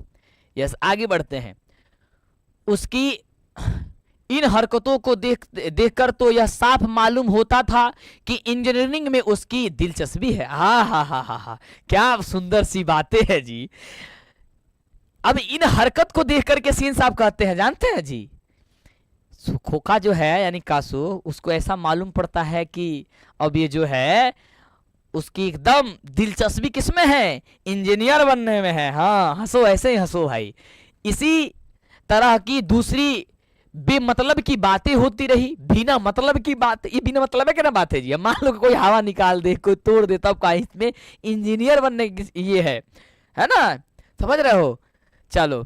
यस आगे बढ़ते हैं। उसकी इन हरकतों को देखकर तो यह साफ मालूम होता था कि इंजीनियरिंग में उसकी दिलचस्पी है। हा, क्या सुंदर सी बातें हैं जी। अब इन हरकत को देख करके सीन साहब कहते हैं, जानते हैं जी, खोखा जो है यानी कासू, उसको ऐसा मालूम पड़ता है कि अब ये जो है उसकी एकदम दिलचस्पी किसमें है, इंजीनियर बनने में है। हाँ हंसो, ऐसे ही हंसो भाई। इसी तरह की दूसरी बेमतलब की बातें होती रही, बिना मतलब की बात, ये बिना मतलब है क्या ना बात है जी। मान लो कोई हवा निकाल दे, कोई तोड़ दे, तब का इसमें इंजीनियर बनने की ये है ना, समझ रहे हो। चलो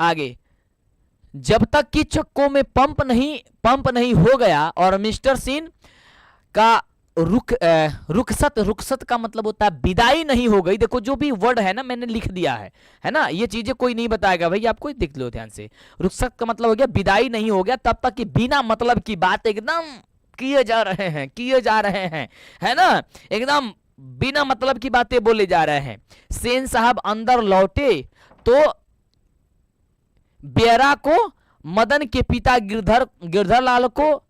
आगे, जब तक कि चक्कों में पंप नहीं हो गया और मिस्टर सीन का रुखसत का मतलब होता है विदाई नहीं हो गई। देखो जो भी वर्ड है ना मैंने लिख दिया है ना, ये चीजें कोई नहीं बताएगा भाई, आपको देख लो ध्यान से। रुखसत का मतलब हो गया विदाई नहीं हो गया, तब तक कि बिना मतलब की बात एकदम किए जा रहे हैं, है ना, एकदम बिना मतलब की बातें बोले जा रहे हैं। सेन साहब अंदर लौटे तो बेरा को, मदन के पिता गिरधर लाल को,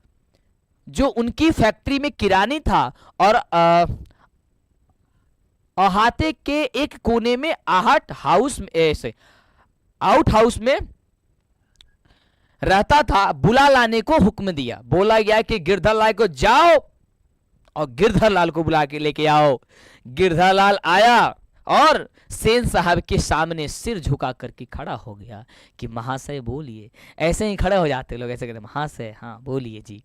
जो उनकी फैक्ट्री में किरानी था और अहाते के एक कोने में आउट हाउस में रहता था, बुला लाने को हुक्म दिया। बोला गया कि गिरधर लाल को जाओ और गिरधर लाल को बुला के लेके आओ। गिरधर लाल आया और सेन साहब के सामने सिर झुका करके खड़ा हो गया कि महाशय बोलिए। ऐसे ही खड़े हो जाते लोग, ऐसे कहते महाशय हाँ बोलिए जी,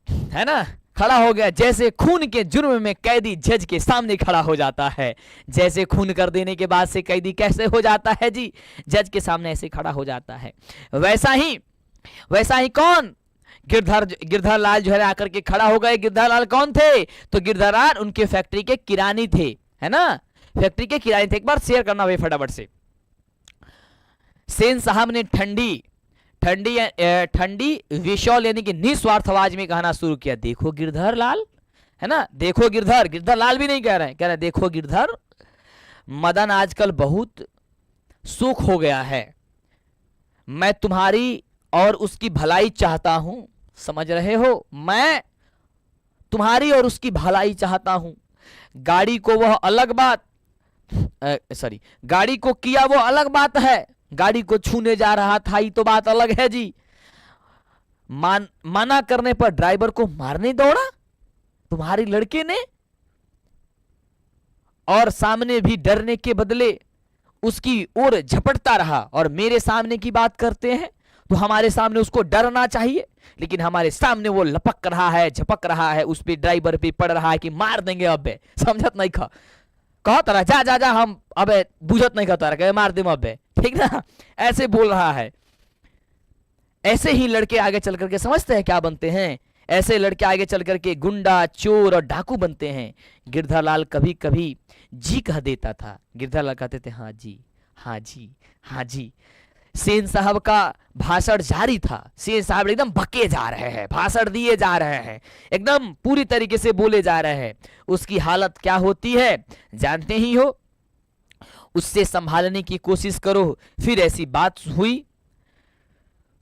है ना। खड़ा हो गया जैसे खून के जुर्म में कैदी जज के सामने खड़ा हो जाता है। जैसे खून कर देने के बाद से कैदी कैसे हो जाता है जी, जज के सामने ऐसे खड़ा हो जाता है, वैसा ही कौन, गिरधर लाल जो है आकर के खड़ा हो गए। गिरधर लाल कौन थे, तो गिरधर लाल उनके फैक्ट्री के किरानी थे, है ना, फैक्ट्री के किरानी थे। एक बार शेयर करना भाई फटाफट से। सेन साहब ने ठंडी विशाल यानी कि निस्वार्थ आवाज में कहना शुरू किया, देखो गिरधर लाल, है ना, देखो गिरधर लाल भी नहीं कह रहे हैं, देखो गिरधर, मदन आजकल बहुत सुख हो गया है, मैं तुम्हारी और उसकी भलाई चाहता हूं, समझ रहे हो, मैं तुम्हारी और उसकी भलाई चाहता हूं। गाड़ी को वह अलग बात, गाड़ी को किया वो अलग बात है, गाड़ी को छूने जा रहा था ये तो बात अलग है जी। मना करने पर ड्राइवर को मारने दौड़ा तुम्हारी लड़के ने, और सामने भी डरने के बदले उसकी ओर झपटता रहा। और मेरे सामने की बात करते हैं तो हमारे सामने उसको डरना चाहिए, लेकिन हमारे सामने वो लपक रहा है, झपक रहा है, उस पे ड्राइवर पे पड़ रहा है कि मार देंगे अबे, समझत नहीं खा कहा तारा, जा हम अबे बुझत नहीं कहता रहा मार दे अबे, ठीक ना, ऐसे बोल रहा है। ऐसे ही लड़के आगे चल करके समझते हैं क्या बनते हैं, ऐसे लड़के आगे चल करके गुंडा, चोर और डाकू बनते हैं। गिरधर लाल कभी कभी जी कह देता था, गिरधर लाल कहते थे हाँ जी हाँ जी हाँ जी। सेन साहब का भाषण जारी था, सेन साहब एकदम भके जा रहे हैं, भाषण दिए जा रहे हैं, एकदम पूरी तरीके से बोले जा रहे हैं। उसकी हालत क्या होती है जानते ही हो, उससे संभालने की कोशिश करो, फिर ऐसी बात हुई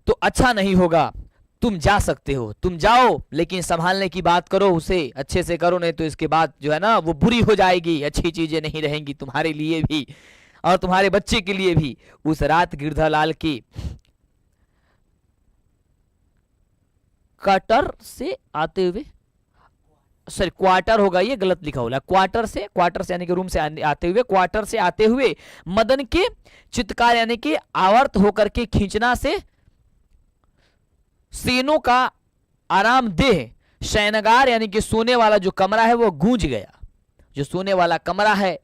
तो अच्छा नहीं होगा। तुम जा सकते हो, तुम जाओ, लेकिन संभालने की बात करो, उसे अच्छे से करो, नहीं तो इसके बाद जो है ना वो बुरी हो जाएगी, अच्छी चीजें नहीं रहेंगी तुम्हारे लिए भी और तुम्हारे बच्चे के लिए भी। उस रात गिरधर लाल की क्वार्टर से आते हुए, सॉरी क्वार्टर होगा ये गलत लिखा हुआ, क्वार्टर से यानी कि रूम से आते हुए, क्वार्टर से आते हुए मदन के चित्कार यानी कि आवर्त होकर के खींचना से सेनों का आरामदेह शयनगार यानी कि सोने वाला जो कमरा है वो गूंज गया। जो सोने वाला कमरा है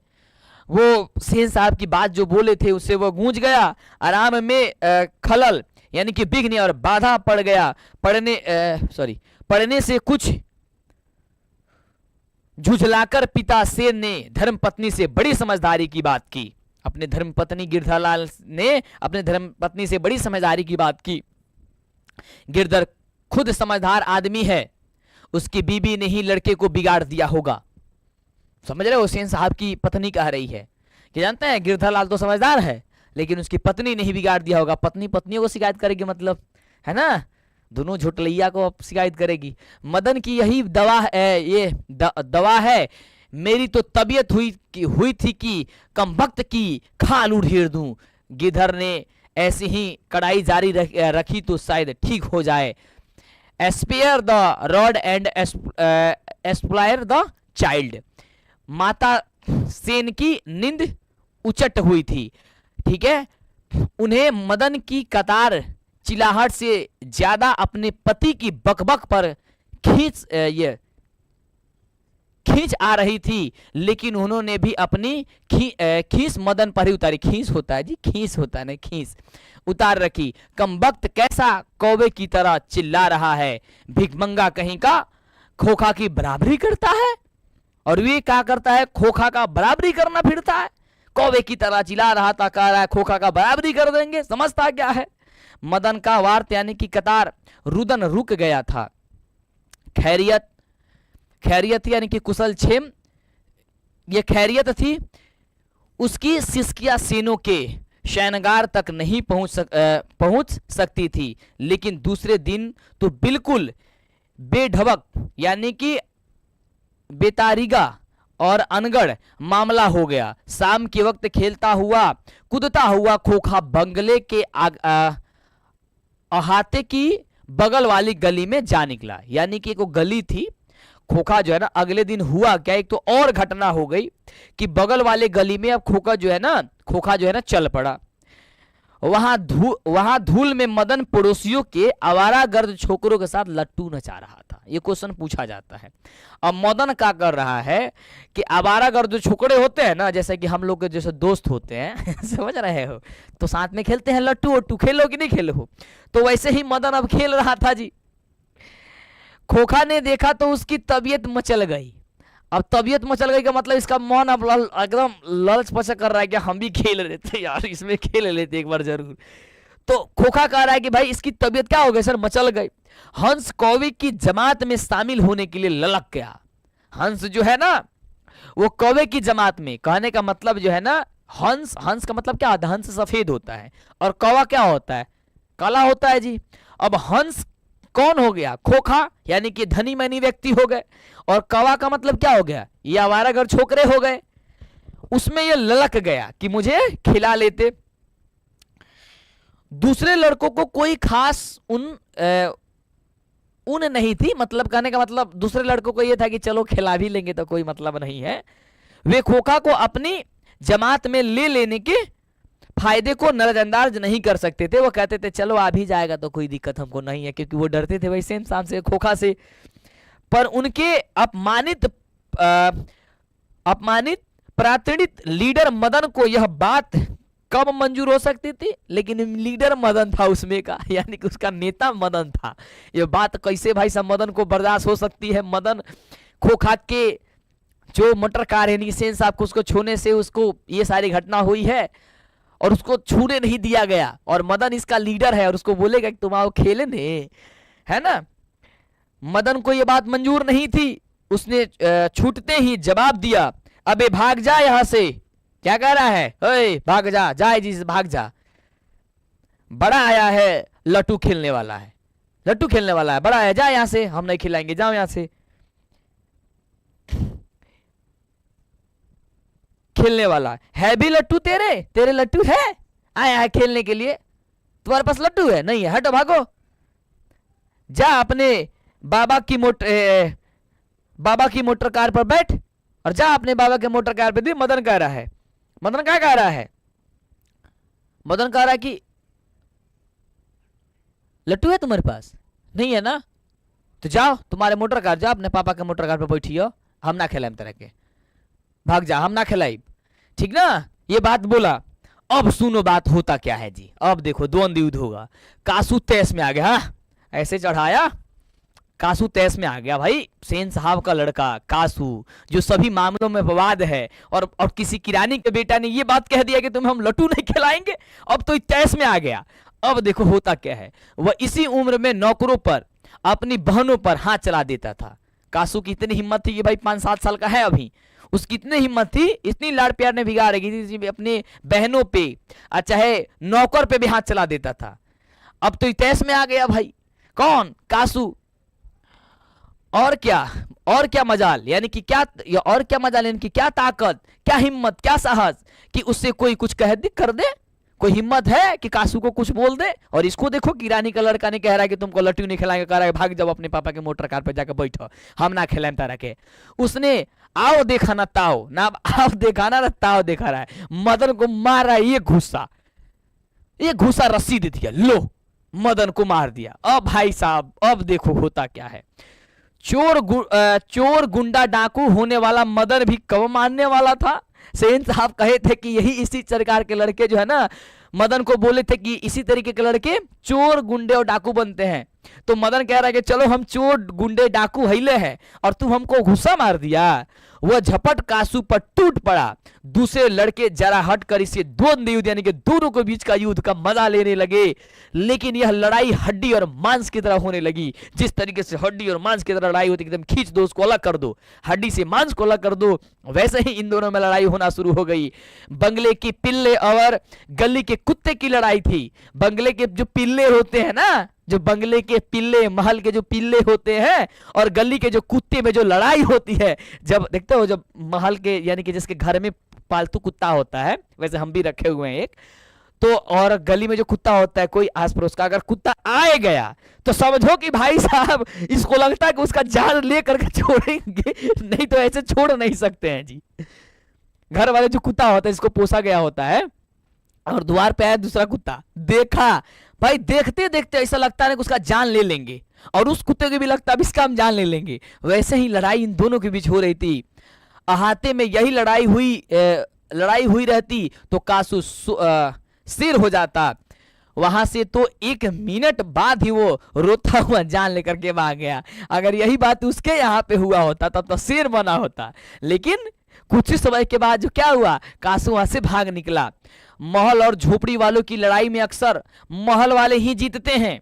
वो सेन साहब की बात जो बोले थे उससे वो गूंज गया। आराम में खलल यानी कि विघ्न और बाधा पड़ गया। पड़ने से कुछ झुझलाकर पिता सेन ने धर्मपत्नी से बड़ी समझदारी की बात की। अपने धर्मपत्नी गिरधर लाल ने अपने धर्मपत्नी से बड़ी समझदारी की बात की। गिरधर खुद समझदार आदमी है, उसकी बीबी ने ही लड़के को बिगाड़ दिया होगा। समझ रहे हो, सेन साहब की पत्नी कह रही है कि जानते हैं गिरधर लाल तो समझदार है लेकिन उसकी पत्नी ने ही बिगाड़ दिया होगा। पत्नी पत्नियों को शिकायत करेगी, मतलब है ना, दोनों झुटलैया को शिकायत करेगी। मदन की यही दवा है, ये दवा है। मेरी तो तबीयत हुई थी कि कमबख्त की खाल उड़ेड़ दूं। गिरधर ने ऐसी ही कड़ाई जारी रखी तो शायद ठीक हो जाए। Spare the rod and spoil the child. माता सेन की नींद उचट हुई थी, ठीक है। उन्हें मदन की कतार चिल्लाहट से ज्यादा अपने पति की बकबक पर खींच आ रही थी, लेकिन उन्होंने भी अपनी खींच मदन पर ही उतारी। खींच होता है जी, खींच होता है, नहीं खींच उतार रखी। कमबख्त कैसा कौवे की तरह चिल्ला रहा है, भिखमंगा कहीं का खोखा की बराबरी करता है। और वे क्या करता है, खोखा का बराबरी करना फिरता है। कौवे की तरह चिल्ला रहा था, कह रहा है खोखा का बराबरी कर देंगे, समझता क्या है। मदन का वार्त यानी कि कतार रुदन रुक गया था। खैरियत, खैरियत यानी कि कुशल क्षेम, ये खैरियत थी। उसकी सिसकिया सेनों के शयनगार तक नहीं पहुंच सकती थी, लेकिन दूसरे दिन तो बिल्कुल बेढबक यानी कि बेतारीगा और अनगढ़ मामला हो गया। शाम के वक्त खेलता हुआ कूदता हुआ खोखा बंगले के अहाते की बगल वाली गली में जा निकला। यानी कि एक गली थी, खोखा जो है ना, अगले दिन हुआ क्या, एक तो और घटना हो गई कि बगल वाले गली में अब खोखा जो है ना चल पड़ा। वहां धूल में मदन पड़ोसियों के आवारागर्द छोकरों के साथ लट्टू नचा रहा था। ये क्वेश्चन पूछा जाता है। अब मदन क्या कर रहा है कि आवारागर्द जो छोकरे होते हैं ना, जैसे कि हम लोग के जैसे दोस्त होते हैं समझ रहे हो, तो साथ में खेलते हैं लट्टू वट्टू, खेलो कि नहीं खेलो, तो वैसे ही मदन अब खेल रहा था जी। खोखा ने देखा तो उसकी तबीयत मचल गई। अब तबीयत मचल गई का मतलब इसका मन अब एकदम ललच पचक कर रहा है कि हम भी खेल रहे थे यार, इसमें खेल लेते एक बार जरूर। तो खोखा कह रहा है कि भाई इसकी तबीयत क्या हो गई सर, मचल गई। हंस कौवे की जमात में शामिल होने के लिए ललक गया। हंस जो है ना वो कौवे की जमात में, कहने का मतलब जो है ना, हंस का मतलब क्या होता है, हंस सफेद होता है और कौवा क्या होता है, काला होता है जी। अब हंस कौन हो गया, खोखा यानी कि धनी मनी व्यक्ति हो गए, और कौवा का मतलब क्या हो गया, ये आवारागर छोकरे हो गए। उसमें ये ललक गया कि मुझे खिला लेते। दूसरे लड़कों को कोई खास उन नहीं थी, मतलब कहने का मतलब दूसरे लड़कों को ये था कि चलो खिला भी लेंगे तो कोई मतलब नहीं है। वे खोखा को अपनी जमात में ले लेने के फायदे को नजरअंदाज नहीं कर सकते थे। वो कहते थे चलो आ भी जाएगा तो कोई दिक्कत हमको नहीं है, क्योंकि वो डरते थे वैसे इंसान से, खोखा से। पर उनके अपमानित प्रातिनिधिक लीडर मदन को यह बात कब मंजूर हो सकती थी, लेकिन लीडर मदन था उसमें का, यानी कि उसका नेता मदन था। यह बात कैसे भाई साहब मदन को बर्दाश्त हो सकती है। मदन खोखा के जो मोटर कार है सेन साहब को, उसको छूने से उसको ये सारी घटना हुई है और उसको छूने नहीं दिया गया, और मदन इसका लीडर है और उसको बोलेगा कि तुम आओ खेलने, है ना। मदन को यह बात मंजूर नहीं थी। उसने छूटते ही जवाब दिया, अबे भाग जा यहां से। क्या कह रहा है, ओए भाग जा, जाए जी भाग जा, बड़ा आया है लट्टू खेलने वाला है, लट्टू खेलने वाला है, बड़ा आया, जा यहां से, हम नहीं खिलाएंगे, जाओ यहां से। खेलने वाला है भी लट्टू, तेरे लट्टू है, आया है खेलने के लिए, तुम्हारे पास लट्टू है, नहीं है, हटो भागो, जा अपने बाबा की मोटर कार पर बैठ और जा अपने बाबा के मोटर कार पे दे। मदन कह रहा है, मदन क्या कह रहा है, मदन कह रहा है कि लट्टू है तुम्हारे पास, नहीं है ना, तो जाओ तुम्हारे मोटर कार, जाओ अपने पापा के मोटर कार पे बैठियो, हम ना खिलाएं तरह के, भाग जा, हम ना खिलाई, ठीक ना। ये बात बोला। अब सुनो बात होता क्या है जी, अब देखो द्वंद्व युद्ध होगा। कासू तैस में आ गया, हाँ ऐसे चढ़ाया, कासू तैस में आ गया भाई। सेन साहब का लड़का कासू जो सभी मामलों में विवाद है, और किसी किरानी के बेटा ने ये बात कह दिया कि तुम्हें हम लट्टू नहीं खिलाएंगे, अब तो तैस में आ गया। अब देखो होता क्या है, वह इसी उम्र में नौकरों पर, अपनी बहनों पर हाथ चला देता था। कासू की इतनी हिम्मत थी, ये भाई 5-7 साल का है अभी, उसकी इतनी हिम्मत थी, इतनी लाड़ प्यार ने भिगा रखी थी अपने बहनों पे, चाहे नौकर पे भी हाथ चला देता था। अब तो तैस में आ गया भाई, कौन, कासू। और क्या मजाल, यानी कि क्या, और क्या मजाल, यानी कि क्या ताकत, क्या हिम्मत, क्या साहस कि उससे कोई कुछ कह दे, कर दे, कोई हिम्मत है कि कासू को कुछ बोल दे। और इसको देखो किरानी का लड़का ने कह रहा है कि तुमको लट्टू नहीं खिलाएंगे, कह रहा है भाग जाओ अपने पापा के मोटर कार पे जाकर बैठो, हम ना खिलाएं तरह के। उसने आओ देखा ना ताओ ना, आओ देखा ना ताओ देखा रहा है, मदन को मार रहा है, ये घुसा रस्सी दे दिया, लो मदन को मार दिया। अब भाई साहब अब देखो होता क्या है, चोर गुंडा डाकू होने वाला मदन भी कब मानने वाला था। सेन साहब कहे थे कि यही इसी सरकार के लड़के जो है ना, मदन को बोले थे कि इसी तरीके के लड़के चोर गुंडे और डाकू बनते हैं। तो मदन कह रहा है कि चलो हम चोर गुंडे डाकू हिले हैं और तुम हमको घुसा मार दिया। वह झपट कासू पर टूट पड़ा। दूसरे लड़के जरा हटकर इसे द्वंद्व युद्ध यानी कि दोनों के बीच का युद्ध का मजा लेने लगे। लेकिन यह लड़ाई हड्डी और मांस की तरह होने लगी। जिस तरीके से हड्डी और मांस की तरह लड़ाई होती है, एकदम खींच दो उसको अलग कर दो, हड्डी से मांस को अलग कर दो, वैसे ही इन दोनों में लड़ाई होना शुरू हो गई। बंगले की पिल्ले और गली के कुत्ते की लड़ाई थी। बंगले के जो पिल्ले होते हैं ना, जो बंगले के पिल्ले, महल के जो पिल्ले होते हैं, और गली के जो कुत्ते में जो लड़ाई होती है, जब देखते हो जब महल के यानी कि जिसके घर में पालतू कुत्ता होता है, वैसे हम भी रखे हुए हैं एक, तो और गली में जो कुत्ता होता है कोई आस पड़ोस का, अगर कुत्ता आए गया तो समझो कि भाई साहब इसको लगता है कि उसका जान लेकर के छोड़ेंगे, नहीं तो ऐसे छोड़ नहीं सकते हैं जी। घर वाले जो कुत्ता होता है इसको पोसा गया होता है, और द्वार पे आया दूसरा कुत्ता, देखा भाई, देखते देखते ऐसा लगता है कि उसका जान ले लेंगे, और उस कुत्ते को भी लगता है इसका हम जान ले लेंगे। वैसे ही लड़ाई इन दोनों के बीच हो रही थी। अहाते में यही लड़ाई हुई रहती तो कासू सिर हो जाता। वहां से तो 1 मिनट बाद ही वो रोता हुआ जान लेकर के भाग गया। अगर यही बात उसके यहाँ पे हुआ होता तब तो सिर बना होता, लेकिन कुछ ही समय के बाद जो क्या हुआ, कासू वहां से भाग निकला। महल और झोपड़ी वालों की लड़ाई में अक्सर महल वाले ही जीतते हैं।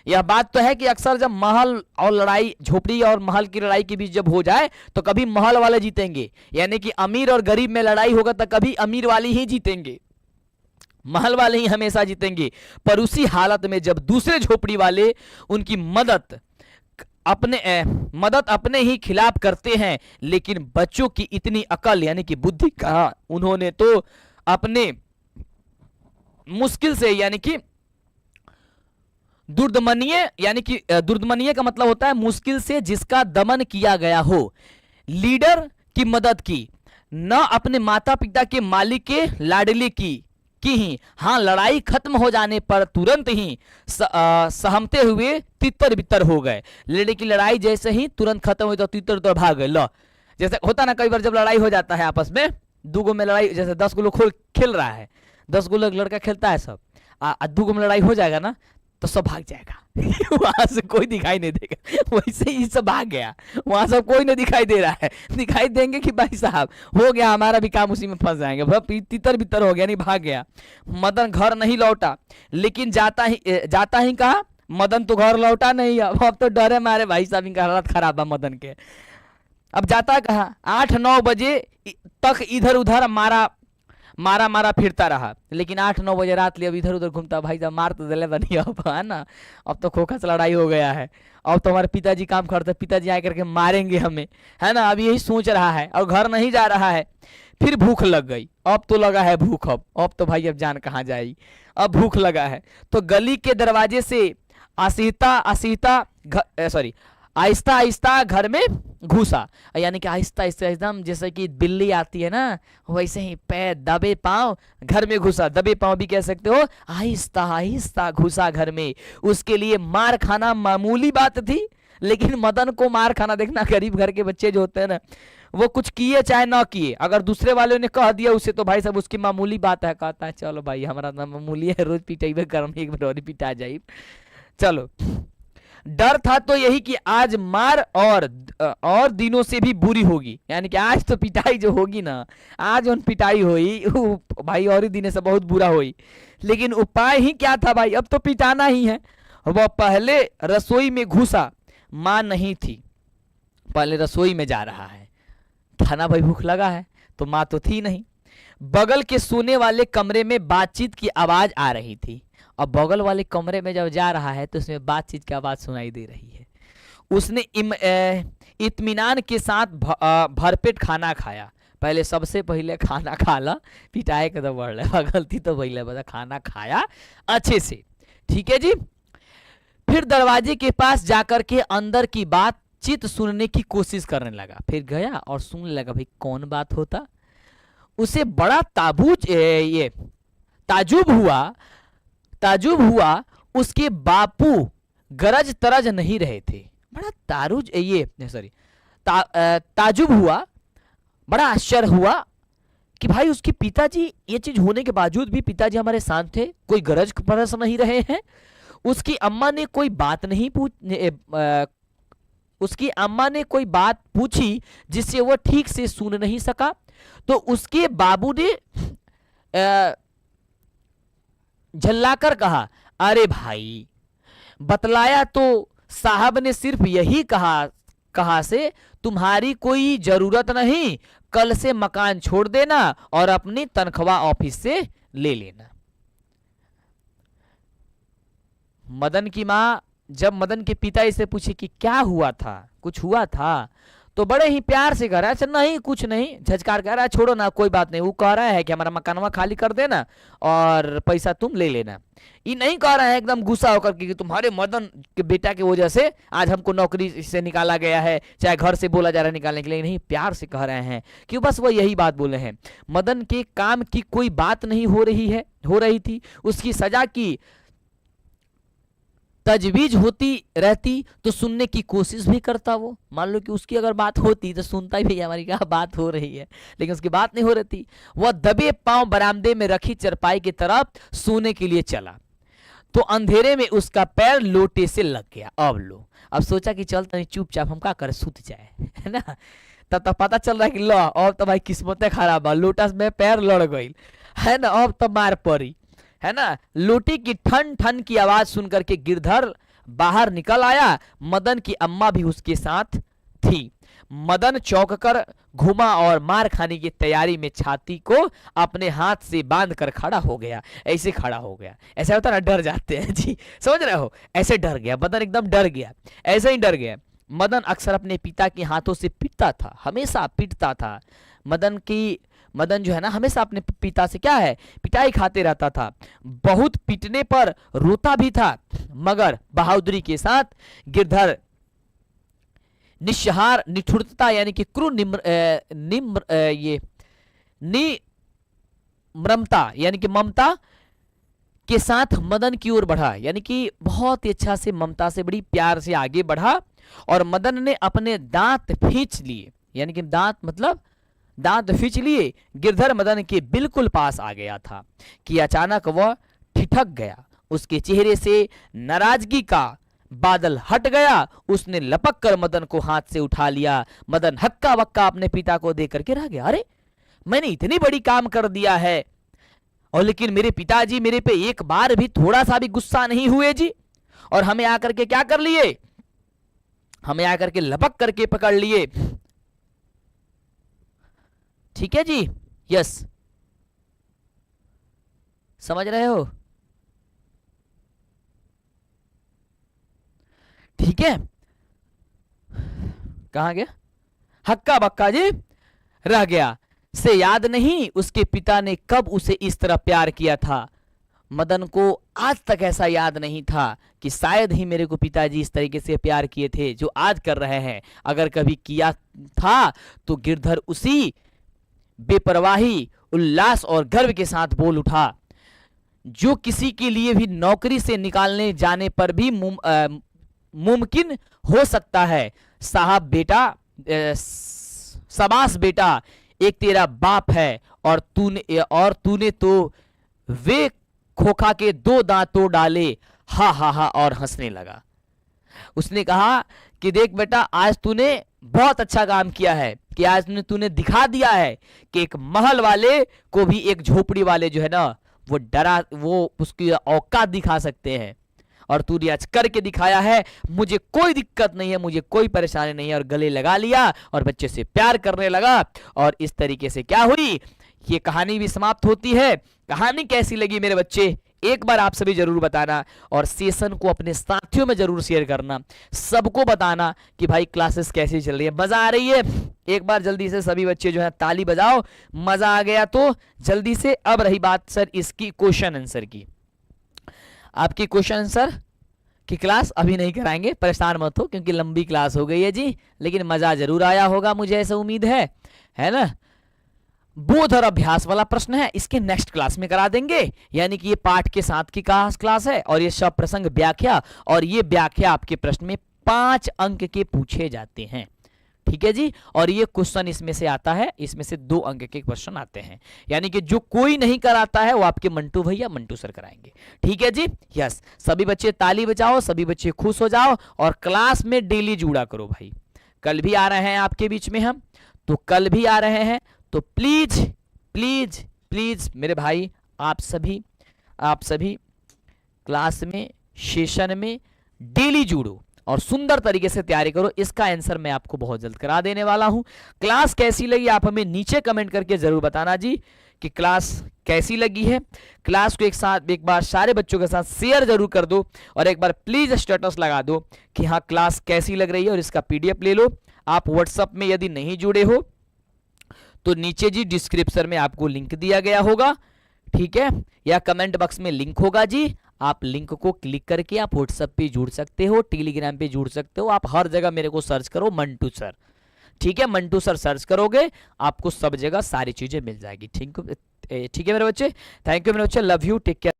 यह बात तो है कि अक्सर जब महल और लड़ाई, झोपड़ी और महल की लड़ाई के बीच जब हो जाए तो कभी महल वाले जीतेंगे, यानी कि अमीर और गरीब में लड़ाई होगा तो कभी अमीर वाले ही जीतेंगे, महल वाले ही हमेशा जीतेंगे। पर उसी हालत में जब दूसरे झोपड़ी वाले उनकी मदद अपने ही खिलाफ करते हैं, लेकिन बच्चों की इतनी अकल यानी कि बुद्धि कहा, उन्होंने तो अपने मुश्किल से यानी कि दुर्दमनीय, यानी कि दुर्दमनीय का मतलब होता है मुश्किल से जिसका दमन किया गया हो, लीडर की मदद की, न अपने माता पिता के मालिक के लाडले की ही। हाँ, लड़ाई खत्म हो जाने पर तुरंत ही सहमते हुए तितर बितर हो गए। लेडी की लड़ाई जैसे ही तुरंत खत्म हुई तो तितर तो भाग गए। लो, जैसे होता ना कई बार जब लड़ाई हो जाता है आपस में, 2 गो में लड़ाई, जैसे 10 गो लोग खेल रहा है, 10 गो लोग लड़का खेलता है सब, 2 गो में लड़ाई हो जाएगा ना तो सब भाग जाएगा वहां से कोई दिखाई नहीं देगा। वैसे ही सब भाग गया, वहां सब कोई नहीं दिखाई दे रहा है। दिखाई देंगे कि भाई साहब हो गया, हमारा भी काम उसी में फंस जाएंगे, तितर बितर हो गया, नहीं भाग गया। मदन घर नहीं लौटा, लेकिन जाता ही कहा, मदन तो घर लौटा नहीं। अब तो डरे मारे भाई साहब इनका हालत खराब है मदन के। अब जाता कहा, 8-9 बजे तक इधर उधर मारा फिरता रहा, लेकिन 8-9 बजे रात लिए अब इधर उधर घूमता। भाई साहब मार तो दिले बनी अब, है ना, अब तो खोखा से लड़ाई हो गया है, अब तो हमारे पिताजी काम करते, पिताजी आए करके मारेंगे हमें, है ना, अब यही सोच रहा है और घर नहीं जा रहा है। फिर भूख लग गई, अब तो लगा है भूख, अब तो भाई अब जान कहाँ जाएगी, अब भूख लगा है। तो गली के दरवाजे से आहिस्ता आहिस्ता घर में घुसा, यानी कि आहिस्ता आहिस्ता एकदम जैसे कि बिल्ली आती है ना, वैसे ही पैर दबे पांव घर में घुसा। दबे पांव भी कह सकते हो, आहिस्ता आहिस्ता घुसा घर में। उसके लिए मार खाना मामूली बात थी, लेकिन मदन को मार खाना, देखना गरीब घर के बच्चे जो होते हैं ना, वो कुछ किए चाहे ना किए, अगर दूसरे वाले ने कह दिया उसे तो भाई साहब उसकी मामूली बात है, कहता है चलो भाई हमारा ना मामूली है, रोज पिटाई कर एक बार पिटा जाए। चलो, डर था तो यही कि आज मार और दिनों से भी बुरी होगी, यानी कि आज तो पिटाई जो होगी ना, आज उन पिटाई हुई भाई और ही दिनों से बहुत बुरा हुई। लेकिन उपाय ही क्या था भाई, अब तो पिटाना ही है। वह पहले रसोई में घुसा, मां नहीं थी, पहले रसोई में जा रहा है, खाना भाई भूख लगा है तो मां तो थी नहीं। बगल के सोने वाले कमरे में बातचीत की आवाज आ रही थी। अब बगल वाले कमरे में जब जा रहा है तो उसमें बातचीत की आवाज सुनाई दे रही है। उसने इत्मीनान के साथ भरपेट खाना खाया। पहले सबसे पहले खाना खा ला, पिटाई के तो बढ़ रहा, गलती तो पहले बता, खाना खाया अच्छे से, ठीक है जी। फिर दरवाजे के पास जाकर के अंदर की बातचीत सुनने की कोशिश करने लगा। फिर गया और सुनने लगा भाई कौन बात होता। उसे बड़ा ताजुब हुआ। उसके बापू गरज तरज नहीं रहे थे। बड़ा ताजुब हुआ, बड़ा आश्चर्य हुआ कि भाई उसके पिताजी, ये चीज होने के बावजूद भी पिताजी हमारे साथ थे, कोई गरज बरस नहीं रहे हैं। उसकी अम्मा ने कोई बात नहीं उसकी अम्मा ने कोई बात पूछी जिससे वह ठीक से सुन नहीं सका, तो उसके बाबू ने झल्लाकर कहा, अरे भाई बतलाया तो साहब ने सिर्फ यही कहा से तुम्हारी कोई जरूरत नहीं, कल से मकान छोड़ देना और अपनी तनख्वाह ऑफिस से ले लेना। मदन की मां जब मदन के पिता से पूछे कि क्या हुआ था, कुछ हुआ था, तो बड़े ही प्यार से कह रहा है, अच्छा नहीं कुछ नहीं, झचकार कह रहा है, छोड़ो ना कोई बात नहीं। वो कह रहा है कि हमारा मकानवा खाली कर देना और पैसा तुम ले लेना। ये नहीं कह रहा है एकदम गुस्सा होकर कि तुम्हारे मदन के बेटा की वजह से आज हमको नौकरी से निकाला गया है, चाहे घर से बोला जा रहा है निकालने के लिए। नहीं, प्यार से कह रहे हैं कि बस वो यही बात बोले हैं। मदन के काम की कोई बात नहीं हो रही थी। उसकी सजा की तजवीज होती रहती तो सुनने की कोशिश भी करता। वो मान लो कि उसकी अगर बात होती तो सुनता ही, भैया हमारी क्या बात हो रही है, लेकिन उसकी बात नहीं हो रही थी। वह दबे पांव बरामदे में रखी चरपाई की तरफ सोने के लिए चला तो अंधेरे में उसका पैर लोटे से लग गया। अब सोचा कि चल तनी चुपचाप हम क्या करे, सूत जाए, है ना। तब पता चल रहा है कि लो अब तो भाई किस्मतें खराब है, लोटा में पैर लड़ गई, है ना, अब तो मार पड़ी, है ना। लोटी की ठन ठन की आवाज सुनकर के गिरधर बाहर निकल आया। मदन की अम्मा भी उसके साथ थी। मदन चौंक कर घुमा और मार खाने की तैयारी में छाती को अपने हाथ से बांधकर खड़ा हो गया। ऐसे खड़ा हो गया, ऐसा होता ना, डर जाते हैं जी, समझ रहे हो, ऐसे डर गया मदन, एकदम डर गया, ऐसे ही डर गया। मदन अक्सर अपने पिता के हाथों से पीटता था, हमेशा पीटता था। मदन जो है ना हमेशा अपने पिता से क्या है, पिटाई खाते रहता था। बहुत पीटने पर रोता भी था, मगर बहादुरी के साथ गिरधर निस्सहार निठुरता यानी कि क्रूर निम्रता यानी कि ममता के साथ मदन की ओर बढ़ा, यानी कि बहुत ही अच्छा से ममता से बड़ी प्यार से आगे बढ़ा। और मदन ने अपने दांत खींच लिए, यानी कि दांत मतलब दांत खींच लिए। गिरधर मदन के बिल्कुल पास आ गया था कि अचानक वह ठिठक गया। उसके चेहरे से नाराजगी का बादल हट गया। उसने लपक कर मदन को हाथ से उठा लिया। मदन हक्का बक्का अपने पिता को देख करके रह गया। अरे मैंने इतनी बड़ी काम कर दिया है और लेकिन मेरे पिताजी मेरे पे एक बार भी थोड़ा सा भी गुस्सा नहीं हुए जी, और हमें आकर के क्या कर लिए, हमें आकर के लपक करके पकड़ लिए। ठीक है जी, यस, समझ रहे हो, ठीक है। कहां गया, हक्का बक्का जी रह गया। से याद नहीं उसके पिता ने कब उसे इस तरह प्यार किया था। मदन को आज तक ऐसा याद नहीं था कि शायद ही मेरे को पिताजी इस तरीके से प्यार किए थे जो आज कर रहे हैं। अगर कभी किया था तो गिरधर उसी बेपरवाही, उल्लास और गर्व के साथ बोल उठा जो किसी के लिए भी नौकरी से निकालने जाने पर भी मुमकिन हो सकता है। साहब बेटा, शाबाश बेटा, एक तेरा बाप है और तूने तो वे खोखा के 2 दांत तोड़ डाले। हा हा हा और हंसने लगा। उसने कहा कि देख बेटा, आज तूने बहुत अच्छा काम किया है कि आज तूने दिखा दिया है कि एक महल वाले को भी एक झोपड़ी वाले जो है ना वो उसकी औकात दिखा सकते हैं, और तूने आज करके दिखाया है। मुझे कोई दिक्कत नहीं है, मुझे कोई परेशानी नहीं है। और गले लगा लिया और बच्चे से प्यार करने लगा। और इस तरीके से क्या हुई, ये कहानी भी समाप्त होती है। कहानी कैसी लगी मेरे बच्चे, एक बार आप सभी जरूर बताना, और सेशन को अपने साथियों में जरूर शेयर करना, सबको बताना कि भाई क्लासेस कैसी चल रही है, मजा आ रही है। एक बार जल्दी से सभी बच्चे जो है ताली बजाओ, मजा आ गया तो जल्दी से। अब रही बात सर इसकी क्वेश्चन आंसर की। आपकी क्वेश्चन आंसर की क्लास अभी नहीं कराएंगे, परेशान मत हो, क्योंकि लंबी क्लास हो गई है जी, लेकिन मजा जरूर आया होगा, मुझे ऐसा उम्मीद है ना। बोध और अभ्यास वाला प्रश्न है, इसके नेक्स्ट क्लास में करा देंगे, यानी कि ये पाठ के साथ की क्लास है, और ये सब प्रसंग व्याख्या, और ये व्याख्या आपके प्रश्न में 5 अंक के पूछे जाते हैं। ठीक है जी, और ये क्वेश्चन इसमें से आता है, इसमें से 2 अंक के क्वेश्चन आते हैं, यानी कि जो कोई नहीं कराता है वो आपके मंटू भैया मंटू सर कराएंगे। ठीक है जी, यस, सभी बच्चे ताली बजाओ, सभी बच्चे खुश हो जाओ और क्लास में डेली जुड़ा करो भाई। कल भी आ रहे हैं आपके बीच में हम, तो कल भी आ रहे हैं, तो प्लीज प्लीज प्लीज मेरे भाई आप सभी क्लास में, सेशन में डेली जुड़ो और सुंदर तरीके से तैयारी करो। इसका आंसर मैं आपको बहुत जल्द करा देने वाला हूं। क्लास कैसी लगी आप हमें नीचे कमेंट करके जरूर बताना जी कि क्लास कैसी लगी है। क्लास को एक बार सारे बच्चों के साथ शेयर जरूर कर दो और एक बार प्लीज स्टेटस लगा दो कि हाँ क्लास कैसी लग रही है, और इसका पीडीएफ ले लो। आप व्हाट्सएप में यदि नहीं जुड़े हो तो नीचे जी डिस्क्रिप्शन में आपको लिंक दिया गया होगा, ठीक है, या कमेंट बॉक्स में लिंक होगा जी। आप लिंक को क्लिक करके आप व्हाट्सएप पे जुड़ सकते हो, टेलीग्राम पे जुड़ सकते हो, आप हर जगह मेरे को सर्च करो मंटू सर। ठीक है, मंटू सर सर्च करोगे आपको सब जगह सारी चीजें मिल जाएगी। ठीक है मेरे बच्चे, थैंक यू मेरे बच्चे, लव यू, टेक केयर।